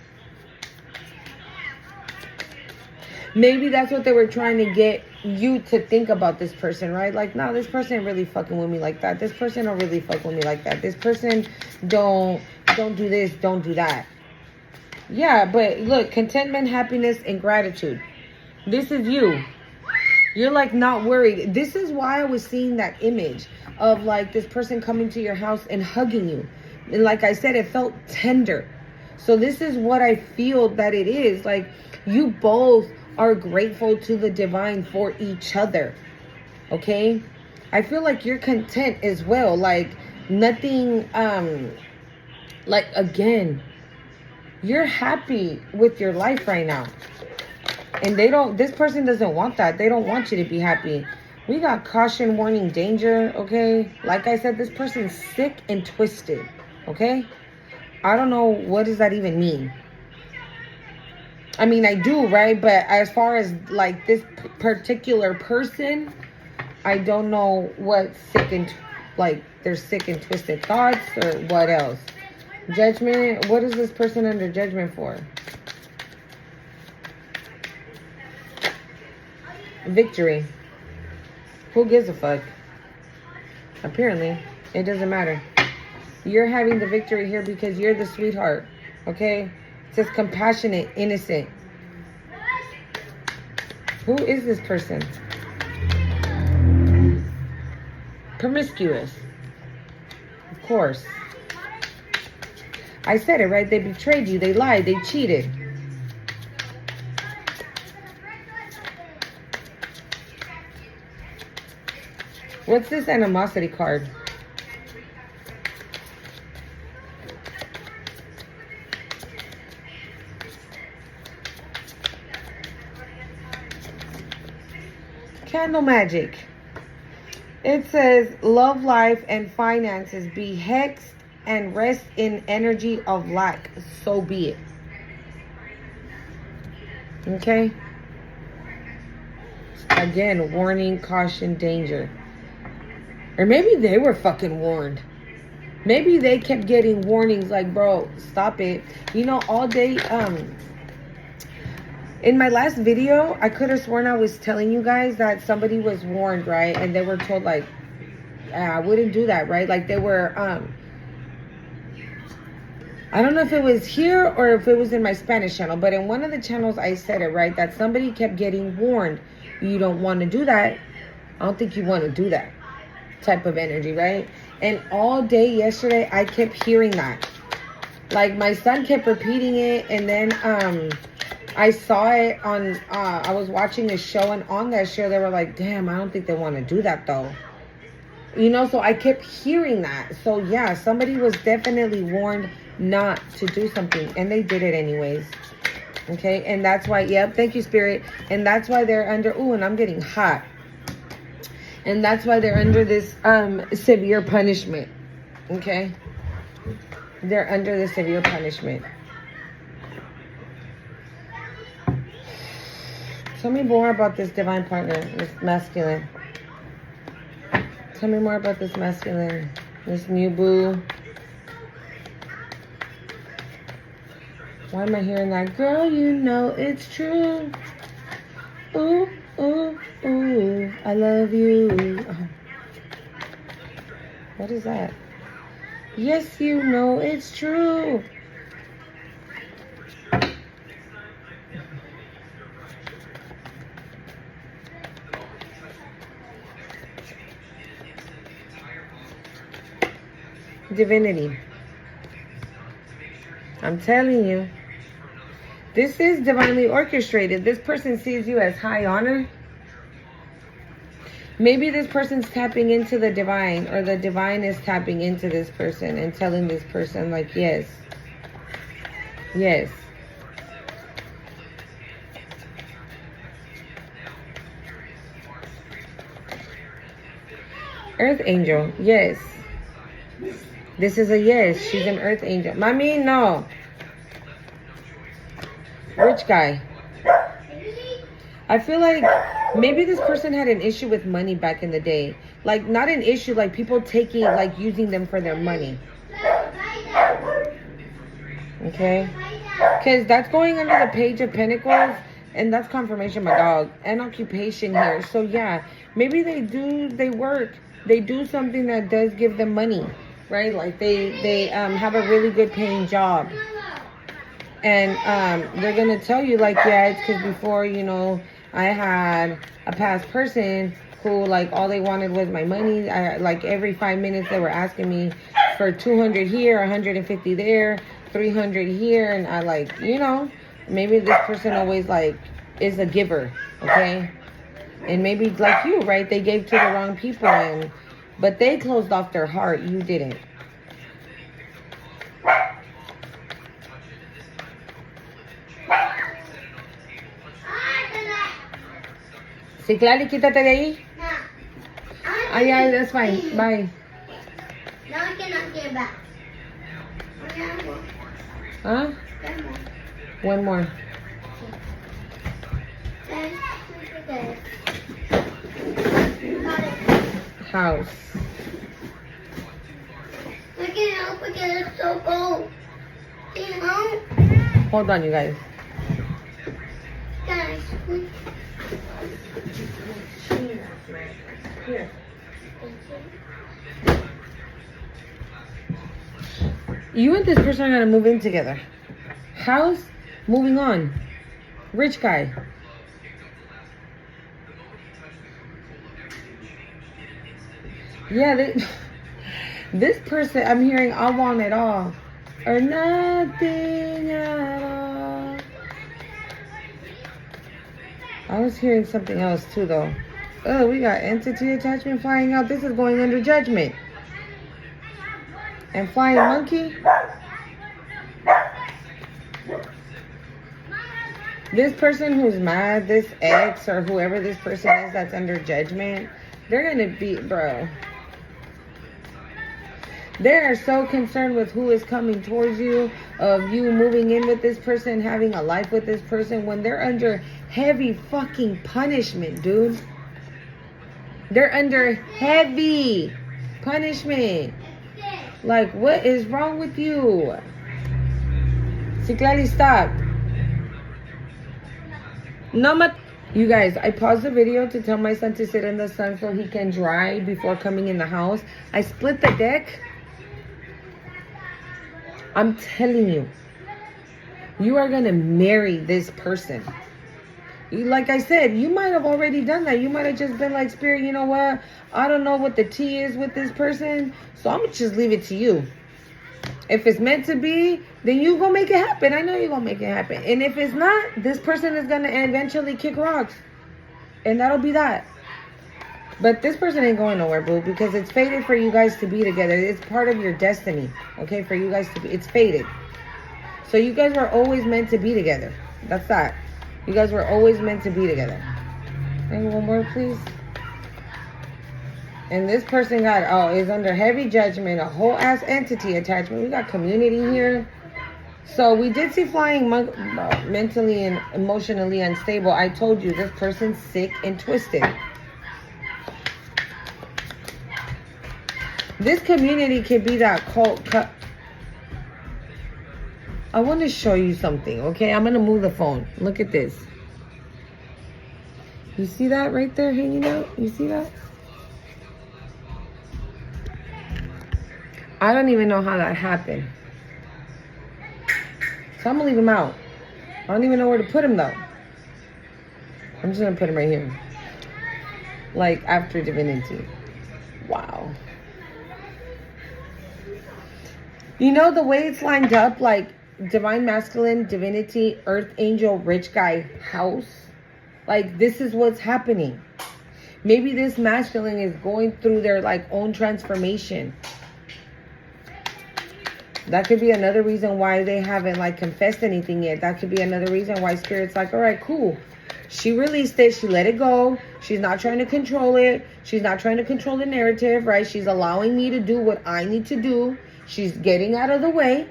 Maybe that's what they were trying to get you to think about this person, right? Like, no, this person ain't really fucking with me like that. This person don't really fuck with me like that. This person don't do this, don't do that. Yeah, but look, contentment, happiness, and gratitude. This is you. You're like not worried. This is why I was seeing that image of like this person coming to your house and hugging you. And like I said, it felt tender. So this is what I feel that it is. Like, you both are grateful to the divine for each other. Okay? I feel like you're content as well. Like, nothing, like, again, you're happy with your life right now. And this person doesn't want that. They don't want you to be happy. We got caution, warning, danger, okay? Like I said, this person's sick and twisted, okay? I don't know, what does that even mean? I mean, I do, right? But as far as, like, this particular person, I don't know what sick and, like, their sick and twisted thoughts or what else. Judgment. What is this person under judgment for? Victory. Who gives a fuck? Apparently, it doesn't matter. You're having the victory here because you're the sweetheart, okay? It says compassionate, innocent. Who is this person? Promiscuous. Of course. I said it, right? They betrayed you. They lied. They cheated. What's this animosity card? Candle magic. It says love life and finances be hexed and rest in energy of lack. So be it. Okay? Again, warning, caution, danger. Or maybe they were fucking warned. Maybe they kept getting warnings like, bro, stop it. You know, all day, in my last video, I could have sworn I was telling you guys that somebody was warned, right? And they were told, like, I wouldn't do that, right? Like, they were, I don't know if it was here or if it was in my Spanish channel, but in one of the channels I said it, right? That somebody kept getting warned. You don't want to do that. I don't think you want to do that type of energy, right? And all day yesterday, I kept hearing that. Like, my son kept repeating it, and then, I saw it on, I was watching a show, and on that show, they were like, damn, I don't think they want to do that, though. You know, so I kept hearing that. So, yeah, somebody was definitely warned not to do something, and they did it anyways. Okay, and that's why, yep, thank you, Spirit. And that's why they're under, ooh, and I'm getting hot. And that's why they're under this severe punishment. Okay? They're under the severe punishment. Tell me more about this divine partner, this masculine. Tell me more about this masculine, this new boo. Why am I hearing that? Girl, you know it's true. Ooh, ooh, ooh, I love you. Oh. What is that? Yes, you know it's true. Divinity. I'm telling you. This is divinely orchestrated. This person sees you as high honor. Maybe this person's tapping into the divine, or the divine is tapping into this person and telling this person, like, yes. Yes. Earth angel. Yes. This is a yes. She's an earth angel. Mami, no. Rich guy. I feel like maybe this person had an issue with money back in the day. Like, not an issue, like people taking, like using them for their money. Okay? Because that's going under the Page of Pentacles. And that's confirmation, my dog. And occupation here. So yeah, maybe they work. They do something that does give them money. Right? Like they have a really good paying job. And they're going to tell you, like, yeah, it's because before, you know, I had a past person who, like, all they wanted was my money. Like, every 5 minutes they were asking me for 200 here, 150 there, 300 here. And I, like, you know, maybe this person always, like, is a giver, okay? And maybe, like you, right? They gave to the wrong people, but they closed off their heart. You didn't. Sí, Clary, quítate de ahí. No. Ah, yeah, that's fine. Bye. No, I cannot get back. Huh? One more. House. I can't help it because it's so cold. You know? Hold on, you guys. Guys. Here. You and this person are going to move in together. House, moving on. Rich guy. Yeah, this person, I'm hearing, I want it all. Or nothing at all. I was hearing something else too, though. Oh, we got entity attachment flying out. This is going under judgment. And flying monkey. This person who's mad, this ex or whoever this person is that's under judgment, they're going to be, bro. They're so concerned with who is coming towards you, of you moving in with this person, having a life with this person, when they're under heavy fucking punishment, dude. They're under heavy punishment. Like, what is wrong with you? Ciclali, stop. No, you guys, I paused the video to tell my son to sit in the sun so he can dry before coming in the house. I split the deck. I'm telling you, you are going to marry this person. Like I said, you might have already done that. You might have just been like, Spirit, you know what? I don't know what the tea is with this person, so I'm going to just leave it to you. If it's meant to be, then you going to make it happen. I know you're going to make it happen. And if it's not, this person is going to eventually kick rocks. And that'll be that. But this person ain't going nowhere, boo, because it's fated for you guys to be together. It's part of your destiny, okay, for you guys to be. It's fated. So you guys were always meant to be together. That's that. You guys were always meant to be together. And one more, please. And this person got, is under heavy judgment, a whole ass entity attachment. We got community here. So we did see flying mentally and emotionally unstable. I told you, this person's sick and twisted. This community could be that cult. I want to show you something, okay? I'm going to move the phone. Look at this. You see that right there hanging out? You see that? I don't even know how that happened. So I'm going to leave him out. I don't even know where to put him, though. I'm just going to put him right here. Like, after divinity. Wow. You know the way it's lined up, like divine masculine, divinity, earth angel, rich guy, house. Like this is what's happening. Maybe this masculine is going through their like own transformation. That could be another reason why they haven't like confessed anything yet. That could be another reason why Spirit's like, all right, cool. She released it. She let it go. She's not trying to control it. She's not trying to control the narrative, right? She's allowing me to do what I need to do. She's getting out of the way.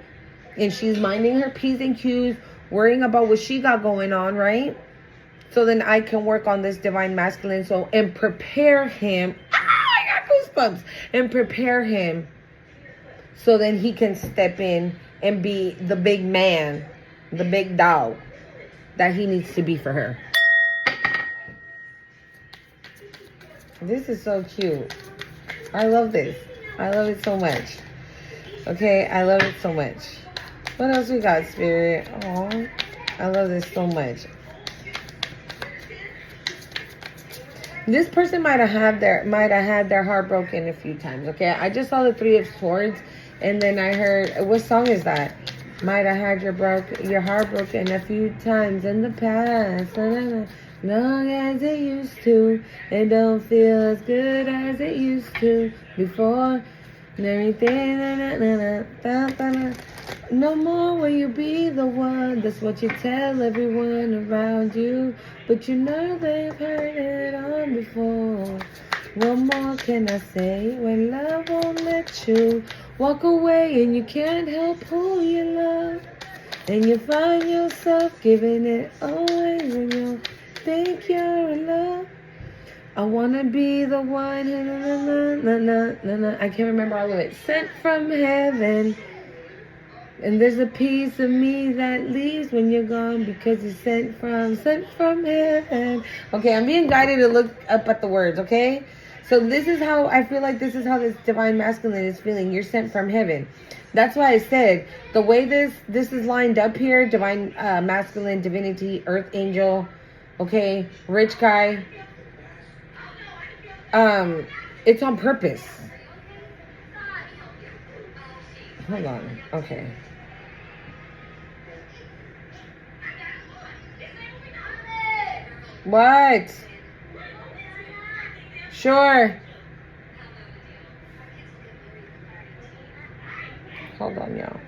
And she's minding her P's and Q's, worrying about what she got going on, right? So then I can work on this divine masculine. So, and prepare him. I got goosebumps. And prepare him. So then he can step in and be the big man, the big dog that he needs to be for her. This is so cute. I love this. I love it so much. Okay, I love it so much. What else we got, Spirit? Oh, I love this so much. This person might have had their heart broken a few times. Okay, I just saw the Three of Swords, and then I heard, what song is that? Might have had your heart broken a few times in the past. Long as it used to, it don't feel as good as it used to before. And everything, no more will you be the one. That's what you tell everyone around you. But you know they've heard it on before. What more can I say when love won't let you walk away and you can't help who you love? And you find yourself giving it away when you think you're in love. I wanna be the one. I can't remember all of it. Sent from heaven. And there's a piece of me that leaves when you're gone because it's sent from heaven. Okay, I'm being guided to look up at the words, okay? So this is how I feel like this is how this divine masculine is feeling. You're sent from heaven. That's why I said the way this is lined up here, divine masculine, divinity, earth angel, okay, rich guy. It's on purpose. Hold on. Okay. What? Sure. Hold on, y'all.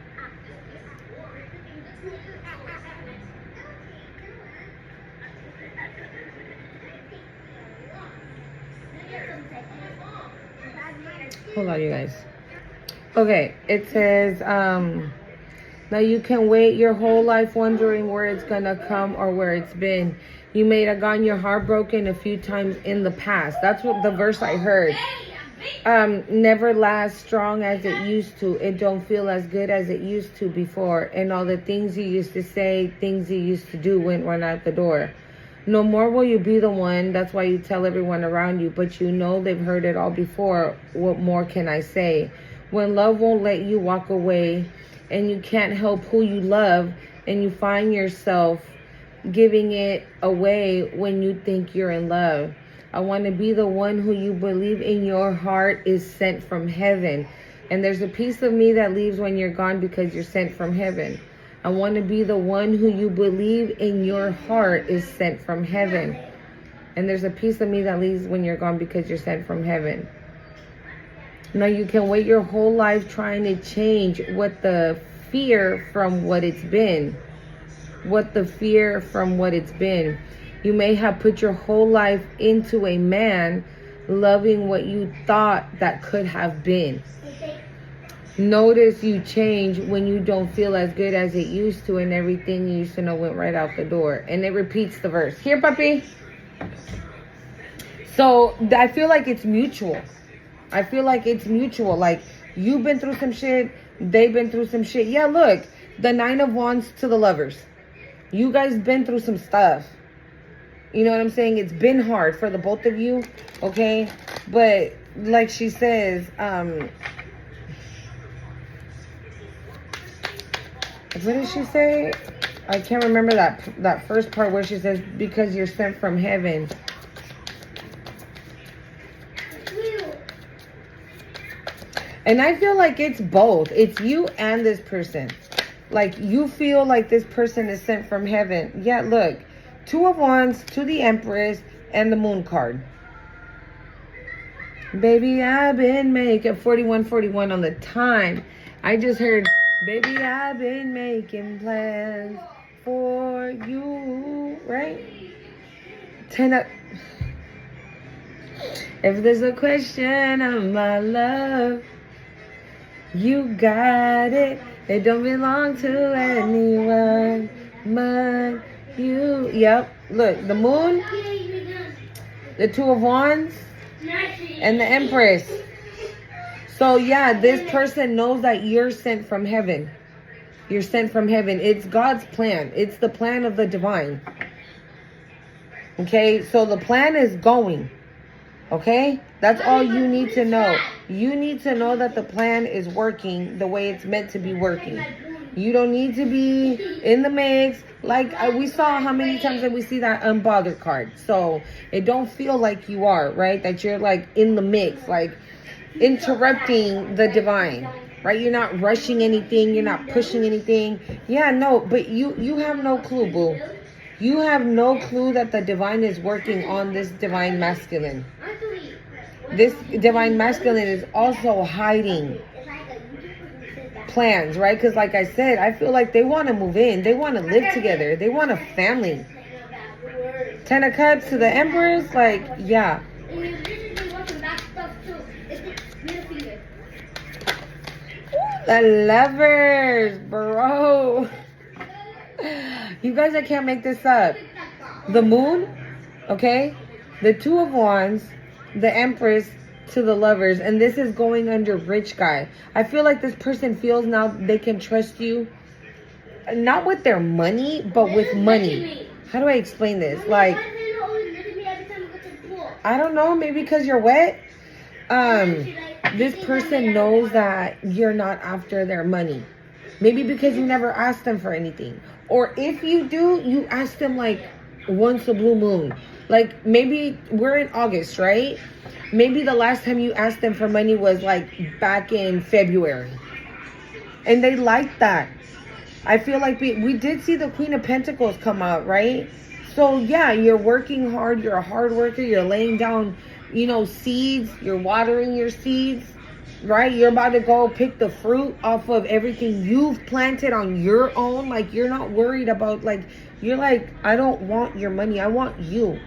Hold on, you guys. Okay, it says, now you can wait your whole life wondering where it's gonna come or where it's been. You may have gotten your heart broken a few times in the past. That's what the verse I heard. Never last strong as it used to. It don't feel as good as it used to before. And all the things you used to say, things you used to do went right out the door. No more will you be the one. That's why you tell everyone around you. But you know they've heard it all before. What more can I say? When love won't let you walk away and you can't help who you love and you find yourself giving it away when you think you're in love. I want to be the one who you believe in your heart is sent from heaven. And there's a piece of me that leaves when you're gone because you're sent from heaven. I want to be the one who you believe in your heart is sent from heaven. And there's a piece of me that leaves when you're gone because you're sent from heaven. Now you can wait your whole life trying to change what the fear from what it's been. What the fear from what it's been. You may have put your whole life into a man loving what you thought that could have been. Notice you change when you don't feel as good as it used to and everything you used to know went right out the door. And it repeats the verse. Here, puppy. So I feel like it's mutual. I feel like it's mutual. Like you've been through some shit. They've been through some shit. Yeah, look. The Nine of Wands to the lovers. You guys been through some stuff. You know what I'm saying? It's been hard for the both of you. Okay? But like she says, what did she say? I can't remember that first part where she says, because you're sent from heaven. And I feel like it's both. It's you and this person. Like, you feel like this person is sent from heaven. Yeah, look. Two of Wands to the Empress and the Moon card. Baby, I've been making 4141 on the time. I just heard, baby, I've been making plans for you. Right? 10 up. If there's a question of my love, you got it. It don't belong to anyone but you. Yep. Look, the Moon, the Two of Wands, and the Empress. So yeah, this person knows that you're sent from heaven. You're sent from heaven. It's God's plan. It's the plan of the divine. Okay, so the plan is going. Okay, that's all you need to know. You need to know that the plan is working the way it's meant to be working. You don't need to be in the mix. Like we saw how many times that we see that unbothered card. So it don't feel like you are, right? That you're like in the mix, like interrupting the divine, right? You're not rushing anything. You're not pushing anything. Yeah, no, but you have no clue, boo. You have no clue that the divine is working on this divine masculine. This divine masculine is also hiding plans, right? Because like I said, I feel like they want to move in. They want to live together. They want a family. 10 of Cups to the Empress, like, yeah. The Lovers, bro. You guys, I can't make this up. The Moon, okay? The Two of Wands, the Empress to the Lovers, and this is going under rich guy. I feel like this person feels now they can trust you, not with their money, but with money. How do I explain this? Like, I don't know, maybe because you're wet. This person knows that you're not after their money. Maybe because you never asked them for anything. Or if you do, you ask them like once a blue moon. Like maybe we're in August, right? Maybe the last time you asked them for money was like back in February. And they like that. I feel like we did see the Queen of Pentacles come out, right? So yeah, you're working hard. You're a hard worker. You're laying down, seeds. You're watering your seeds, right? You're about to go pick the fruit off of everything you've planted on your own. Like, you're not worried about, like, you're like, I don't want your money. I want you.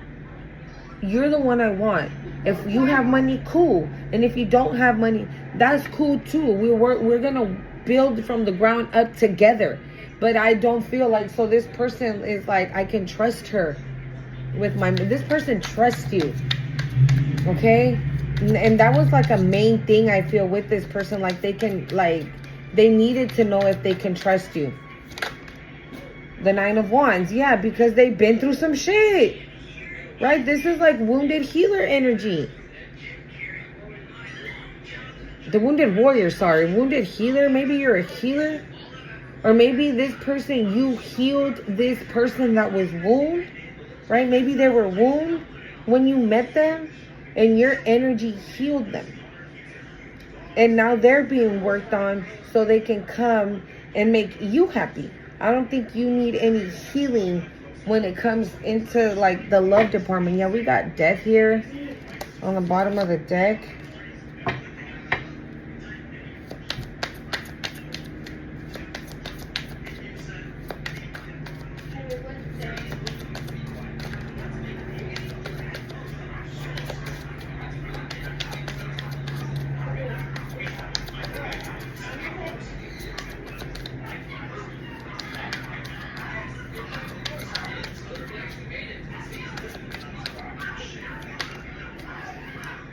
You're the one I want. If you have money, cool. And if you don't have money, that's cool too. We're going to build from the ground up together. But I don't feel like, so this person is like, I can trust her with this person trusts you. Okay? And that was like a main thing I feel with this person. Like they needed to know if they can trust you. The Nine of Wands. Yeah, because they've been through some shit. Right? This is like wounded healer energy. The wounded warrior, sorry. Wounded healer. Maybe you're a healer. Or maybe this person, you healed this person that was wounded. Right? Maybe they were wounded when you met them. And your energy healed them. And now they're being worked on so they can come and make you happy. I don't think you need any healing when it comes into like the love department. Yeah, we got death here on the bottom of the deck.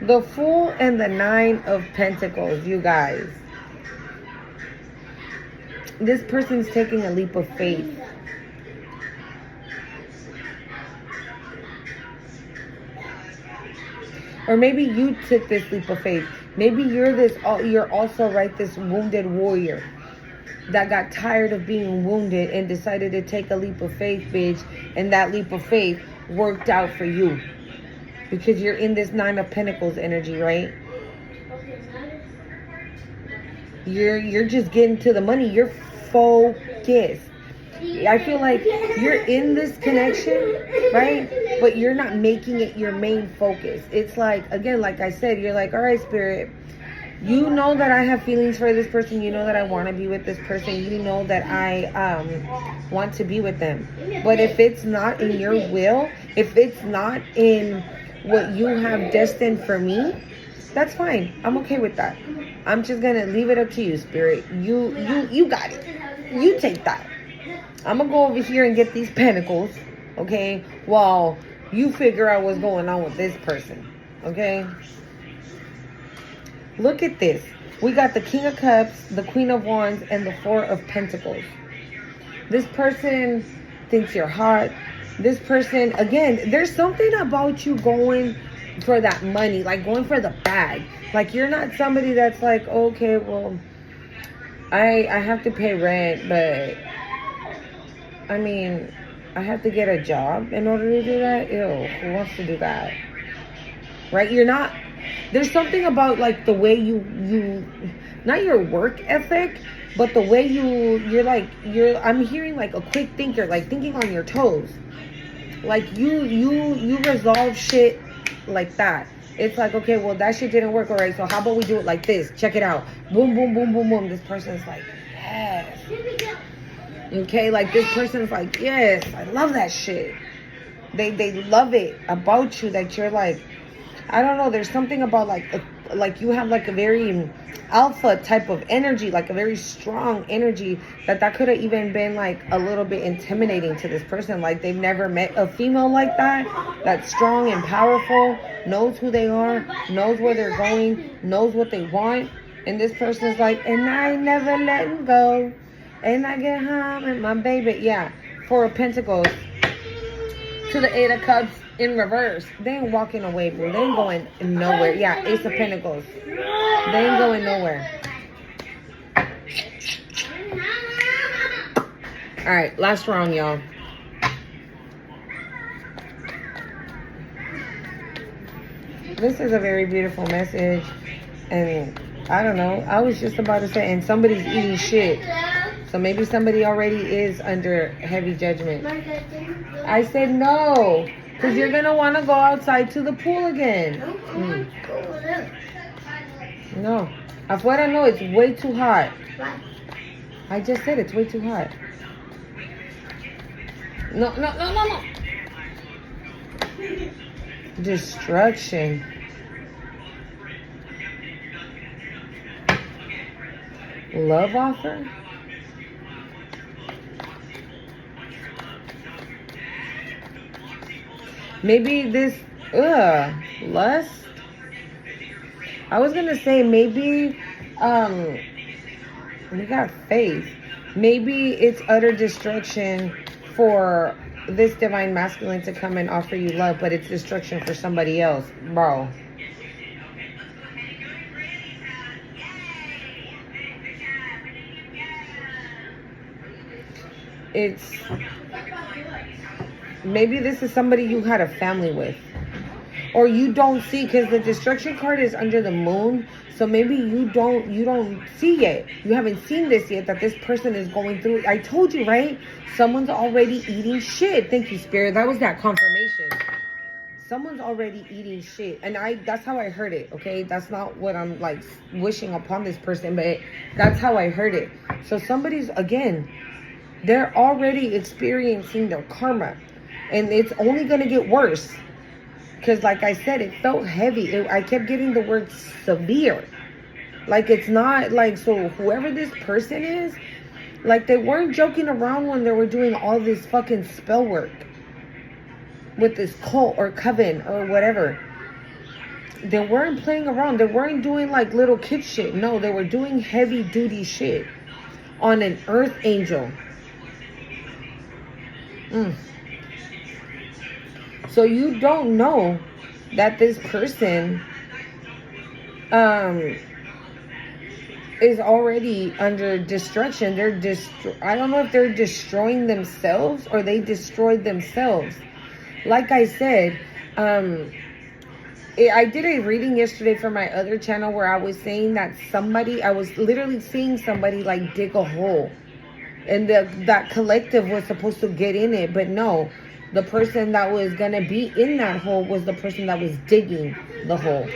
The Fool and the Nine of Pentacles, you guys. This person's taking a leap of faith. Or maybe you took this leap of faith. Maybe you're also, right, this wounded warrior that got tired of being wounded and decided to take a leap of faith, bitch. And that leap of faith worked out for you. Because you're in this Nine of Pentacles energy, right? You're just getting to the money. You're focused. I feel like you're in this connection, right? But you're not making it your main focus. It's like, again, like I said, you're like, all right, Spirit, you know that I have feelings for this person. You know that I want to be with this person. You know that I want to be with them. But if it's not in your will, if it's not in what you have destined for me, that's fine. I'm okay with that. I'm just gonna leave it up to you, Spirit. You got it. You take that. I'm gonna go over here and get these pentacles, okay? While you figure out what's going on with this person, okay? Look at this. We got the King of Cups, the Queen of Wands, and the Four of Pentacles. This person thinks you're hot. This person, again, there's something about you going for that money, like going for the bag. Like you're not somebody that's like, okay, well, I have to pay rent, but I mean, I have to get a job in order to do that. Ew, who wants to do that? Right? You're not, there's something about like the way you not your work ethic, but the way I'm hearing like a quick thinker, like thinking on your toes. Like you resolve shit like that. It's like, okay, well, that shit didn't work. All right, so how about we do it like this? Check it out. Boom, boom, boom, boom, boom. This person's like, yes. Okay, like this person's like, yes, I love that shit. They love it about you that you're like, I don't know, there's something about like you have like a very alpha type of energy, like a very strong energy that could have even been like a little bit intimidating to this person. Like they've never met a female like that, that's strong and powerful, knows who they are, knows where they're going, knows what they want. And this person's like, and I never letting go. And I get home and my baby, yeah. Four of Pentacles to the Eight of Cups in reverse. They ain't walking away, bro. They ain't going nowhere. Yeah, Ace of Pentacles. They ain't going nowhere. All right, last round, y'all. This is a very beautiful message. And I don't know. I was just about to say, and somebody's eating shit. So maybe somebody already is under heavy judgment. I said no. Because you're going to want to go outside to the pool again. No. Afuera, no. It's way too hot. I just said it's way too hot. No. Destruction. Love offer? Maybe this, lust. I was gonna say maybe, we got faith. Maybe it's utter destruction for this divine masculine to come and offer you love, but it's destruction for somebody else, bro. It's, maybe this is somebody you had a family with, or you don't see, because the destruction card is under the moon. So maybe you don't see yet. You haven't seen this yet, that this person is going through. I told you, right? Someone's already eating shit. Thank you, Spirit. That was that confirmation. Someone's already eating shit. And that's how I heard it, okay? That's not what I'm like wishing upon this person, but that's how I heard it. So somebody's, again, they're already experiencing their karma. And it's only going to get worse. Because like I said, it felt heavy. I kept getting the word severe. Like it's not like, so whoever this person is, like they weren't joking around when they were doing all this fucking spell work. With this cult or coven or whatever. They weren't playing around. They weren't doing like little kid shit. No, they were doing heavy duty shit. On an earth angel. So you don't know that this person is already under destruction. I don't know if they're destroying themselves or they destroyed themselves. Like I said, I did a reading yesterday for my other channel where I was saying that I was literally seeing somebody like dig a hole. And that collective was supposed to get in it, but no. The person that was going to be in that hole was the person that was digging the hole.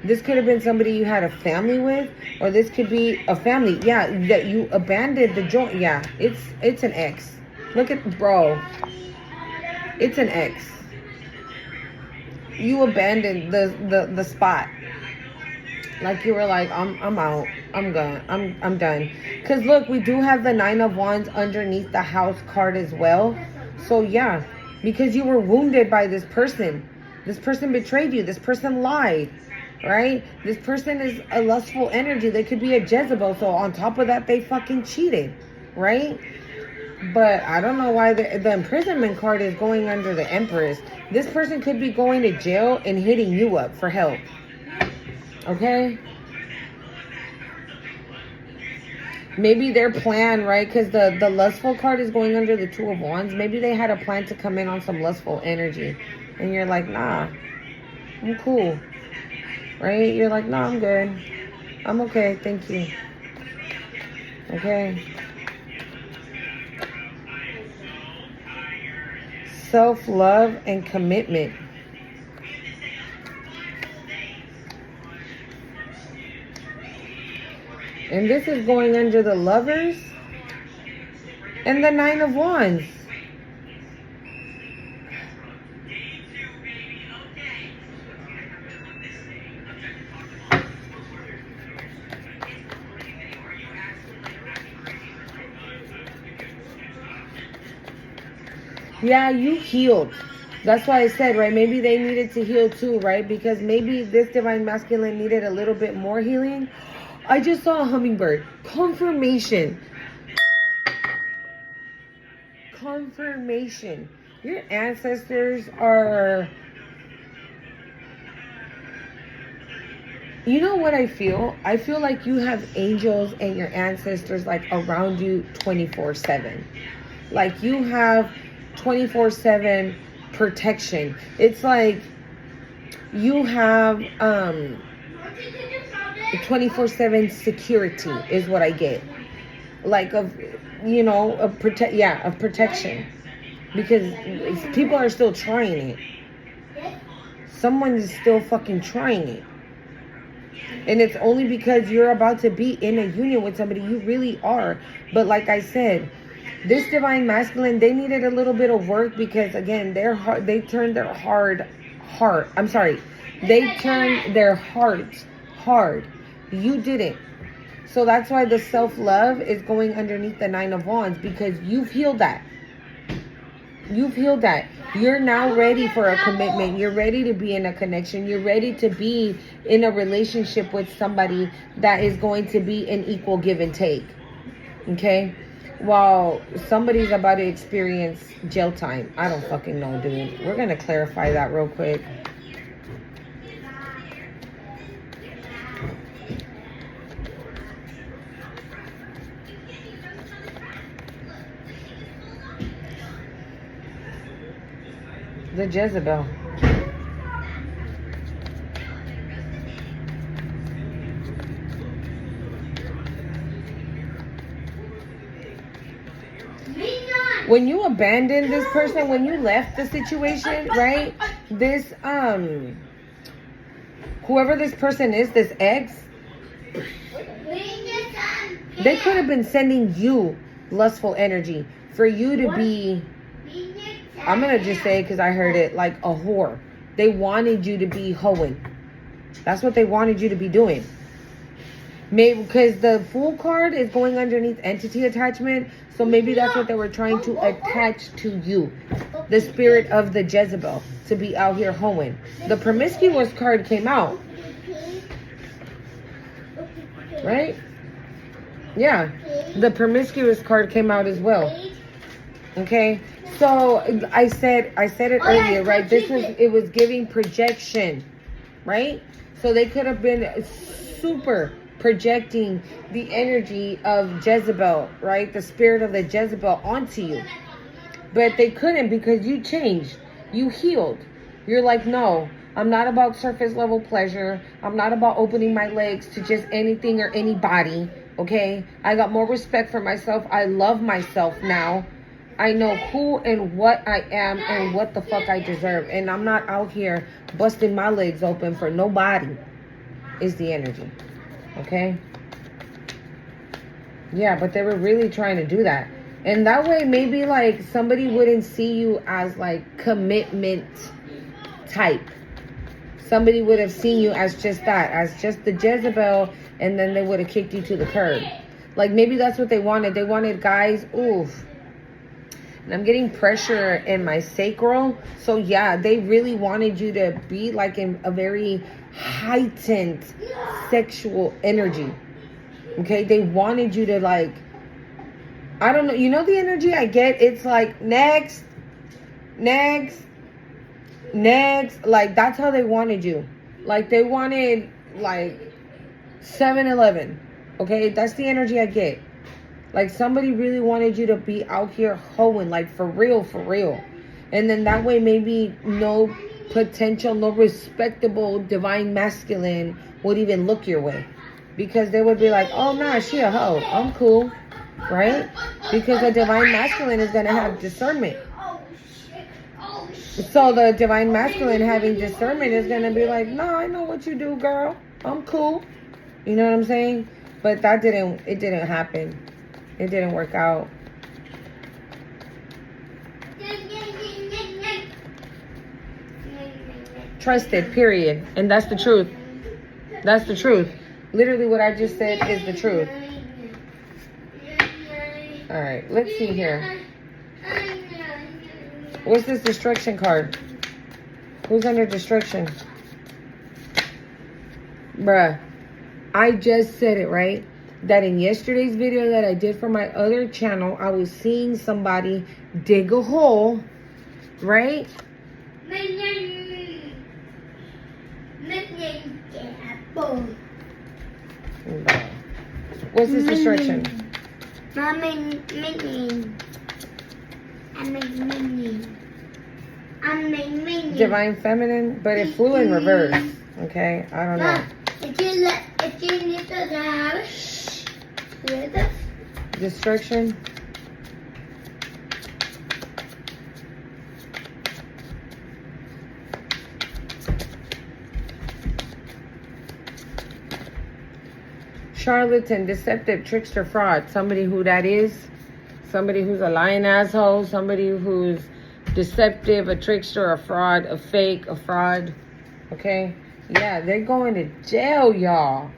This could have been somebody you had a family with, or this could be a family, yeah, that you abandoned the joint. Yeah, it's an ex. Look at, bro. It's an ex. You abandoned the spot. Like you were like, I'm out. I'm gone. I'm done. Cause look, we do have the 9 of Wands underneath the house card as well. So yeah, because you were wounded by this person. This person betrayed you. This person lied. Right? This person is a lustful energy. They could be a Jezebel. So on top of that, they fucking cheated. Right? But I don't know why the imprisonment card is going under the Empress. This person could be going to jail and hitting you up for help. Okay? Maybe their plan, right? Because the lustful card is going under the 2 of Wands. Maybe they had a plan to come in on some lustful energy. And you're like, nah, I'm cool. Right? You're like, nah, I'm good. I'm okay. Thank you. Okay? Self-love and commitment. And this is going under the Lovers and the 9 of Wands. Yeah, you healed. That's why I said, right? Maybe they needed to heal too, right? Because maybe this divine masculine needed a little bit more healing. I just saw a hummingbird. Confirmation. Confirmation. Your ancestors are... You know what I feel? I feel like you have angels and your ancestors like around you 24/7. Like you have 24/7 protection. It's like you have 24/7 security is what I get. Like of of protection. Because people are still trying it. Someone is still fucking trying it. And it's only because you're about to be in a union with somebody. You really are. But like I said, this divine masculine, they needed a little bit of work because, again, they turned their They turned their hearts hard. You didn't. So that's why the self-love is going underneath the 9 of Wands, because you've healed that. You've healed that. You're now ready for a commitment. You're ready to be in a connection. You're ready to be in a relationship with somebody that is going to be an equal give and take. Okay? While somebody's about to experience jail time. I don't fucking know, dude. We're going to clarify that real quick. The Jezebel. When you abandoned this person, when you left the situation, right? This, whoever this person is, this ex, they could have been sending you lustful energy for you to be, I'm going to just say it because I heard it, like a whore. They wanted you to be hoeing. That's what they wanted you to be doing. Maybe because the Fool card is going underneath entity attachment. So maybe that's what they were trying to attach to you. The spirit of the Jezebel to be out here hoeing. The Promiscuous card came out. Right? Yeah. The Promiscuous card came out as well. Okay? So I said it earlier, right? It was giving projection. Right? So they could have been super projecting the energy of Jezebel, right? The spirit of the Jezebel onto you. But they couldn't because you changed. You healed. You're like, no, I'm not about surface level pleasure. I'm not about opening my legs to just anything or anybody. Okay? I got more respect for myself. I love myself now. I know who and what I am and what the fuck I deserve. And I'm not out here busting my legs open for nobody. Is the energy. Okay? Yeah, but they were really trying to do that. And that way, maybe like somebody wouldn't see you as like commitment type. Somebody would have seen you as just that, as just the Jezebel, and then they would have kicked you to the curb. Like maybe that's what they wanted. They wanted guys, oof. And I'm getting pressure in my sacral. So yeah, they really wanted you to be like in a very heightened sexual energy. Okay, they wanted you to like, I don't know, you know the energy I get? It's like next, like that's how they wanted you. Like they wanted like 7-Eleven. Okay, that's the energy I get. Like somebody really wanted you to be out here hoeing, like for real. And then that way maybe no potential, no respectable divine masculine would even look your way. Because they would be like, oh nah, she a hoe. I'm cool. Right? Because a divine masculine is going to have discernment. So the divine masculine having discernment is going to be like, no, I know what you do, girl. I'm cool. You know what I'm saying? But it didn't happen. It didn't work out. Trusted, period. And that's the truth. That's the truth. Literally what I just said is the truth. All right, let's see here. What's this destruction card? Who's under destruction? Bruh, I just said it, right? That in yesterday's video that I did for my other channel, I was seeing somebody dig a hole, right? What's this destruction? Divine feminine, but it flew in reverse. Okay, I don't know. Destruction. Charlatan, deceptive, trickster, fraud. Somebody who that is. Somebody who's a lying asshole. Somebody who's deceptive, a trickster, a fraud, a fake, a fraud. Okay? Yeah, they're going to jail, y'all.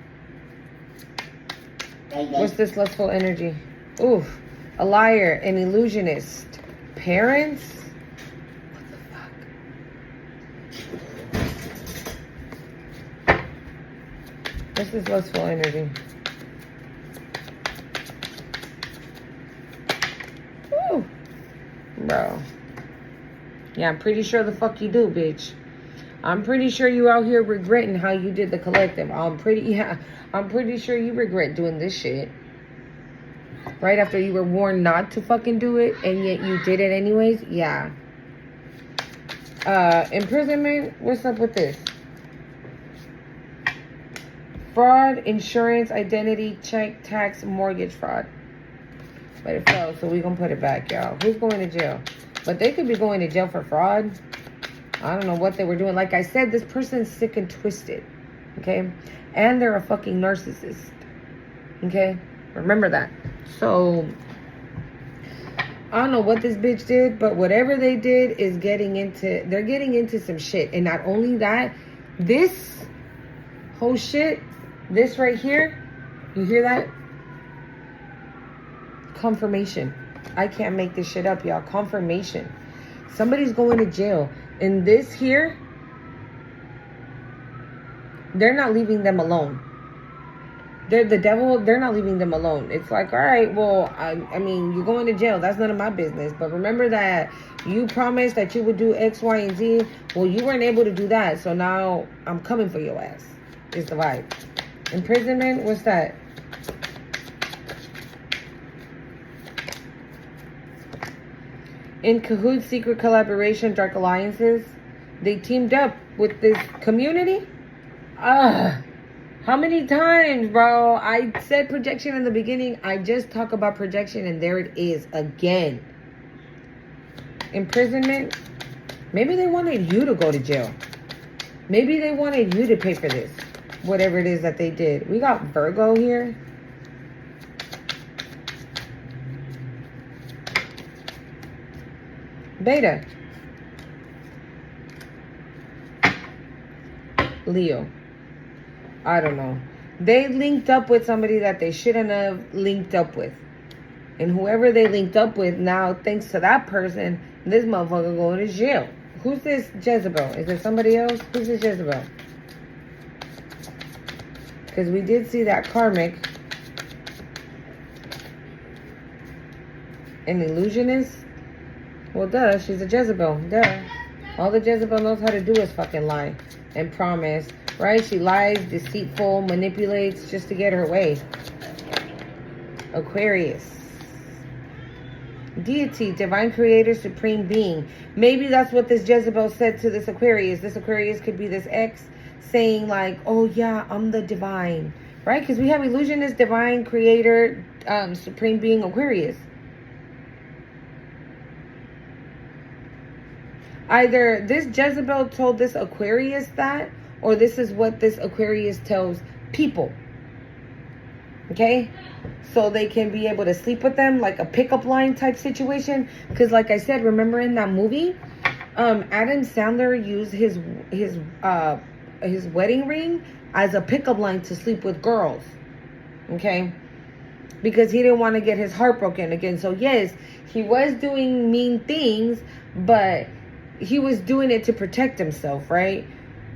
What's this lustful energy? Oof. A liar, an illusionist. Parents? What the fuck? What's this lustful energy? Woo. Bro. Yeah, I'm pretty sure the fuck you do, bitch. I'm pretty sure you out here regretting how you did the collective. I'm pretty sure you regret doing this shit. Right after you were warned not to fucking do it, and yet you did it anyways. Yeah. Imprisonment. What's up with this? Fraud, insurance, identity, check, tax, mortgage fraud. But it fell, so we gonna put it back, y'all. Who's going to jail? But they could be going to jail for fraud. I don't know what they were doing. Like I said, this person's sick and twisted. Okay? And they're a fucking narcissist. Okay? Remember that. So, I don't know what this bitch did, but whatever they did is they're getting into some shit. And not only that, this whole shit, this right here, you hear that? Confirmation. I can't make this shit up, y'all. Confirmation. Somebody's going to jail. And this here, they're not leaving them alone. They're the devil. They're not leaving them alone. It's like, all right, well, I mean, you're going to jail. That's none of my business. But remember that you promised that you would do X, Y, and Z. Well, you weren't able to do that. So now I'm coming for your ass. Is the vibe. Imprisonment, what's that? In cahoots, secret collaboration, dark alliances. They teamed up with this community. How many times, bro? I said projection in the beginning. I just talk about projection, and there it is again. Imprisonment. Maybe they wanted you to go to jail. Maybe they wanted you to pay for this. Whatever it is that they did. We got Virgo here. Beta. Leo. I don't know. They linked up with somebody that they shouldn't have linked up with. And whoever they linked up with, now, thanks to that person, this motherfucker going to jail. Who's this Jezebel? Is it somebody else? Who's this Jezebel? Because we did see that karmic. An illusionist? Well, duh, she's a Jezebel. Duh. All the Jezebel knows how to do is fucking lie and promise. Right? She lies, deceitful, manipulates just to get her way. Aquarius. Deity, divine creator, supreme being. Maybe that's what this Jezebel said to this Aquarius. This Aquarius could be this ex saying like, oh yeah, I'm the divine. Right? Because we have illusionist, divine creator, supreme being, Aquarius. Either this Jezebel told this Aquarius that, or this is what this Aquarius tells people. Okay? So they can be able to sleep with them, like a pickup line type situation. Because like I said, remember in that movie, Adam Sandler used his wedding ring as a pickup line to sleep with girls. Okay? Because he didn't want to get his heart broken again. So yes, he was doing mean things, but he was doing it to protect himself, right?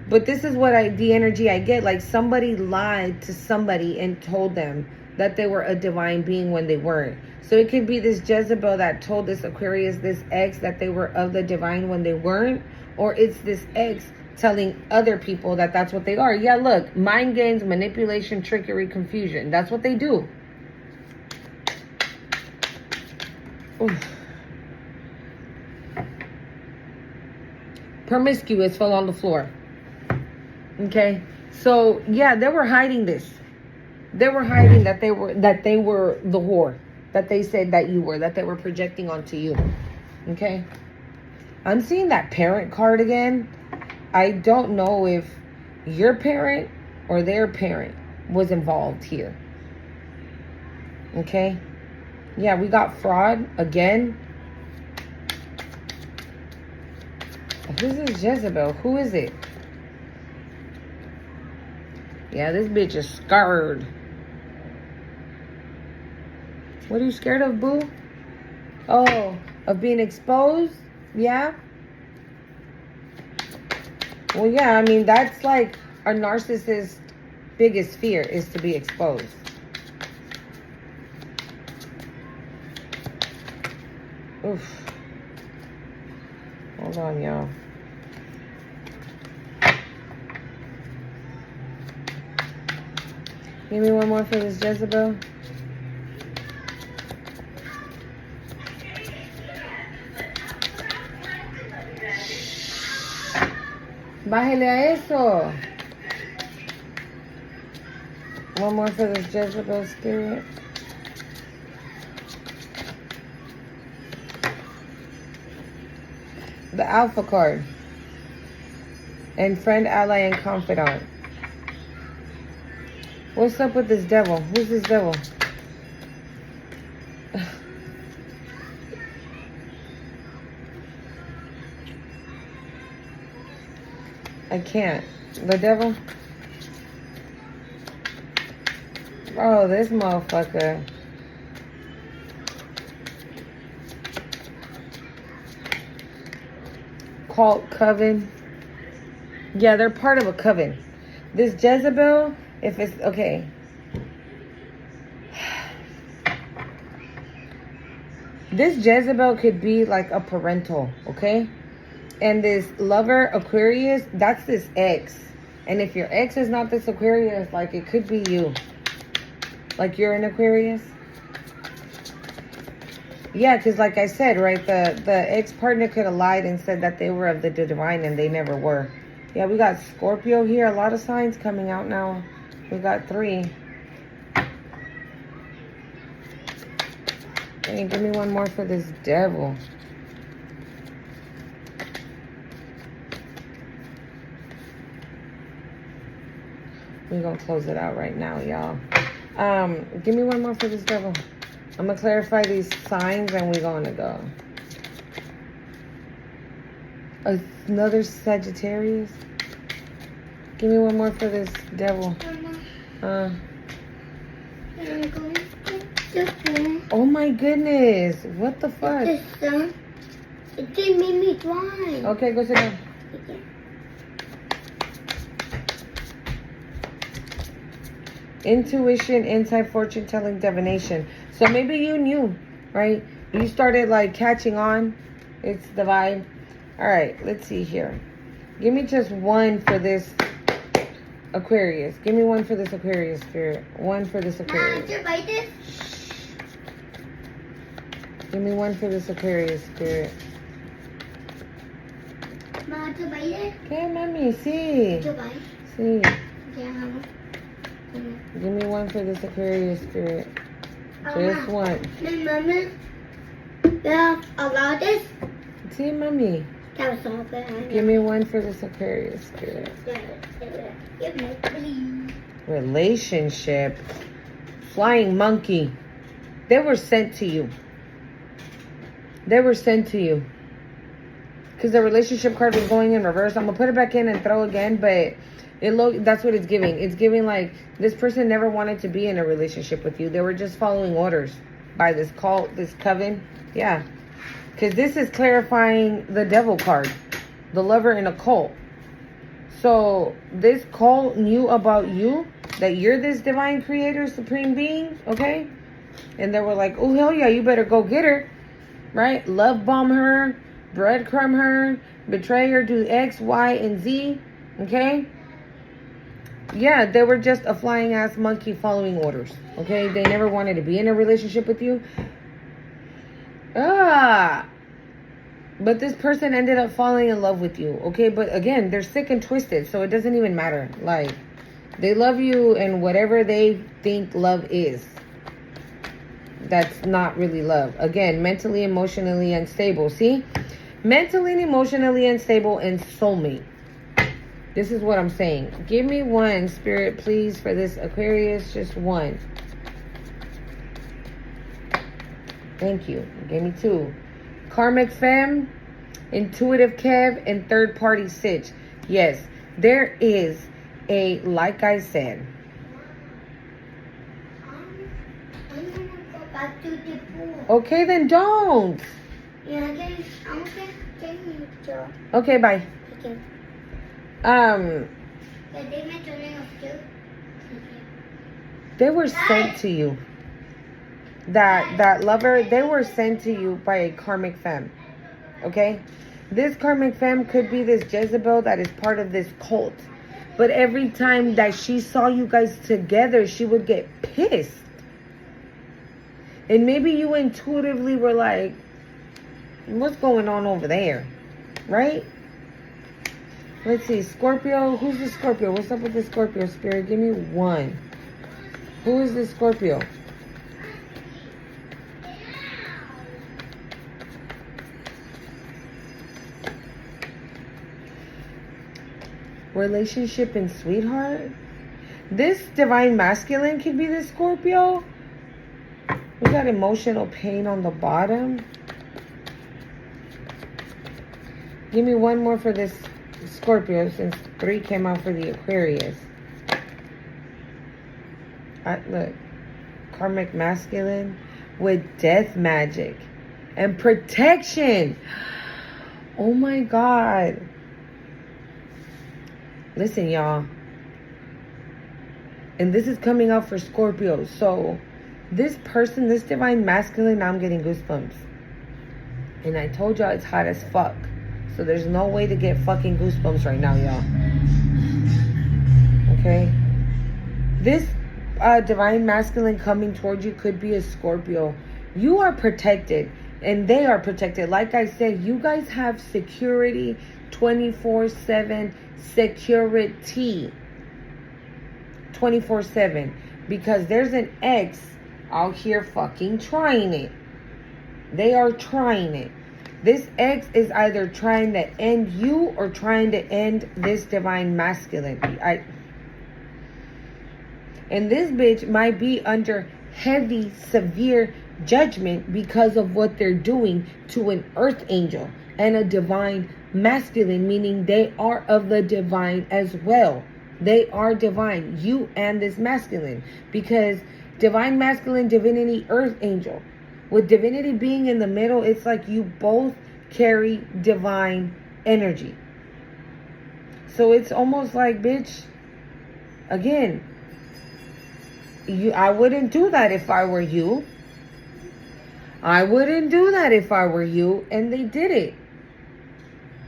But this is what the energy I get. Like somebody lied to somebody and told them that they were a divine being when they weren't. So it could be this Jezebel that told this Aquarius, this ex, that they were of the divine when they weren't. Or it's this ex telling other people that that's what they are. Yeah, look, mind games, manipulation, trickery, confusion. That's what they do. Oof. Promiscuous fell on the floor. Okay, so yeah, they were hiding this. They were hiding that they were the whore that they said that you were, that they were projecting onto you. Okay, I'm seeing that parent card again. I don't know if your parent or their parent was involved here. Okay, yeah, we got fraud again. Who's this Jezebel? Who is it? Yeah, this bitch is scared. What are you scared of, boo? Oh, of being exposed? Yeah? Well, yeah, I mean, that's like a narcissist's biggest fear is to be exposed. Oof. Hold on, y'all. Give me one more for this Jezebel. Bájale a eso. One more for this Jezebel spirit. The Alpha card. And friend, ally, and confidant. What's up with this devil? Who's this devil? I can't. The devil? Oh, this motherfucker. Cult coven. Yeah, they're part of a coven. This Jezebel, if it's okay. This Jezebel could be like a parental, okay? And this lover, Aquarius, that's this ex. And if your ex is not this Aquarius, like it could be you. Like you're an Aquarius. Yeah, because like I said, right, the ex-partner could have lied and said that they were of the divine and they never were. Yeah, we got Scorpio here. A lot of signs coming out now. We got 3. Hey, give me one more for this devil. We're going to close it out right now, y'all. Give me one more for this devil. I'm going to clarify these signs and we're going to go. Another Sagittarius. Give me one more for this devil. Oh my goodness. What the fuck? It didn't make me dry. Okay, go sit down. Okay. Intuition, insight, fortune telling, divination. So maybe you knew, right? You started like catching on. It's the vibe. All right, let's see here. Give me just one for this Aquarius. Give me one for this Aquarius spirit. One for this Aquarius. Did you bite this? Give me one for this Aquarius spirit. Ma, did you bite it? Okay, mami, see. Did you bite? See. Yeah. Give me one for this Aquarius spirit. Just one. My mama, yeah, allow this. See, mami. That was all good. Give me one for this Aquarius spirit. Give me, please. Relationship. Flying monkey. They were sent to you. They were sent to you. Because the relationship card was going in reverse. I'm going to put it back in and throw again, but that's what it's giving. It's giving like this person never wanted to be in a relationship with you. They were just following orders by this cult, this coven. Yeah. Because this is clarifying the devil card. The lover in a cult. So this cult knew about you. That you're this divine creator, supreme being. Okay. And they were like, oh, hell yeah, you better go get her. Right? Love bomb her. Breadcrumb her. Betray her. Do X, Y, and Z. Okay. Yeah, they were just a flying ass monkey following orders. Okay. They never wanted to be in a relationship with you. But this person ended up falling in love with you, okay? But again, they're sick and twisted, so it doesn't even matter. Like, they love you and whatever they think love is. That's not really love. Again, mentally, emotionally unstable. See? Mentally and emotionally unstable and soulmate. This is what I'm saying. Give me one, Spirit, please, for this Aquarius. Just one. Thank you. Give me 2. Karmic Femme, Intuitive Kev, and Third Party Sitch. Yes, there is a, like I said. I'm gonna go back to the pool. Okay, then don't. Yeah, I'm gonna get you, Joe. Okay, bye. Okay. They were sent to you. That lover, they were sent to you by a karmic femme. Okay? This karmic femme could be this Jezebel that is part of this cult. But every time that she saw you guys together, she would get pissed. And maybe you intuitively were like, what's going on over there? Right? Let's see. Scorpio. Who's the Scorpio? What's up with the Scorpio spirit? Give me one. Who is this Scorpio? Relationship and sweetheart. This divine masculine could be the Scorpio. We got emotional pain on the bottom. Give me one more for this Scorpio since 3 came out for the Aquarius. Look. Karmic masculine with death magic and protection. Oh my God. Listen, y'all. And this is coming out for Scorpio. So this person, this divine masculine, now I'm getting goosebumps. And I told y'all it's hot as fuck. So there's no way to get fucking goosebumps right now, y'all. Okay? This divine masculine coming towards you could be a Scorpio. You are protected. And they are protected. Like I said, you guys have security 24/7, security 24/7, because there's an ex out here fucking trying it. They are trying it. This ex is either trying to end you or trying to end this divine masculine. And this bitch might be under heavy, severe judgment because of what they're doing to an earth angel and a divine masculine, meaning they are of the divine as well. They are divine, you and this masculine, because divine masculine, divinity, earth angel. With divinity being in the middle, it's like you both carry divine energy. So it's almost like, bitch, again, I wouldn't do that if I were you. I wouldn't do that if I were you. And they did it.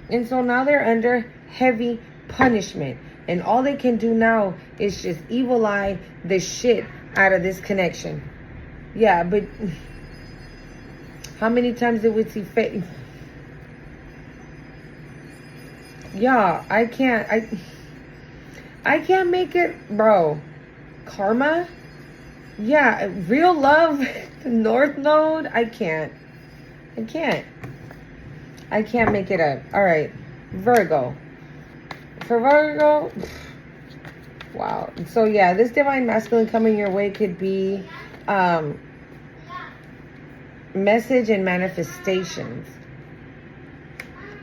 And so now they're under heavy punishment. And all they can do now is just evil eye the shit out of this connection. Yeah, but how many times did we see fate? Yeah, I can't make it, bro. Karma? Yeah, real love, North Node, I can't make it up. All right, Virgo. For Virgo, wow. So yeah, this divine masculine coming your way could be message and manifestations.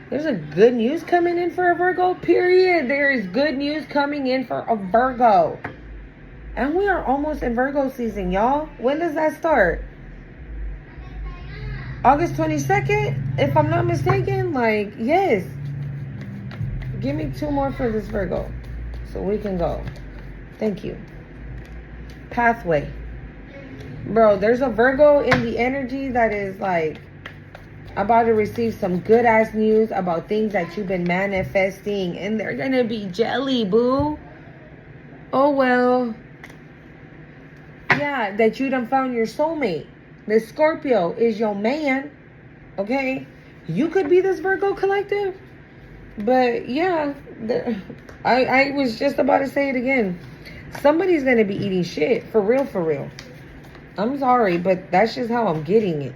There's a good news coming in for a Virgo, period. There is good news coming in for a Virgo. And we are almost in Virgo season, y'all. When does that start? August 22nd, if I'm not mistaken. Like, yes. Give me 2 more for this Virgo so we can go. Thank you. Pathway. Bro, there's a Virgo in the energy that is like about to receive some good ass news about things that you've been manifesting, and they're gonna be jelly, boo. Oh well. Yeah, that you done found your soulmate. The Scorpio is your man. Okay? You could be this Virgo collective. But yeah, I was just about to say it again. Somebody's gonna be eating shit. For real, for real. I'm sorry, but that's just how I'm getting it.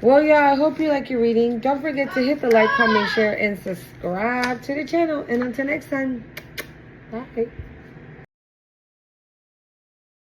Well, yeah, I hope you like your reading. Don't forget to hit the like, comment, share, and subscribe to the channel. And until next time, bye.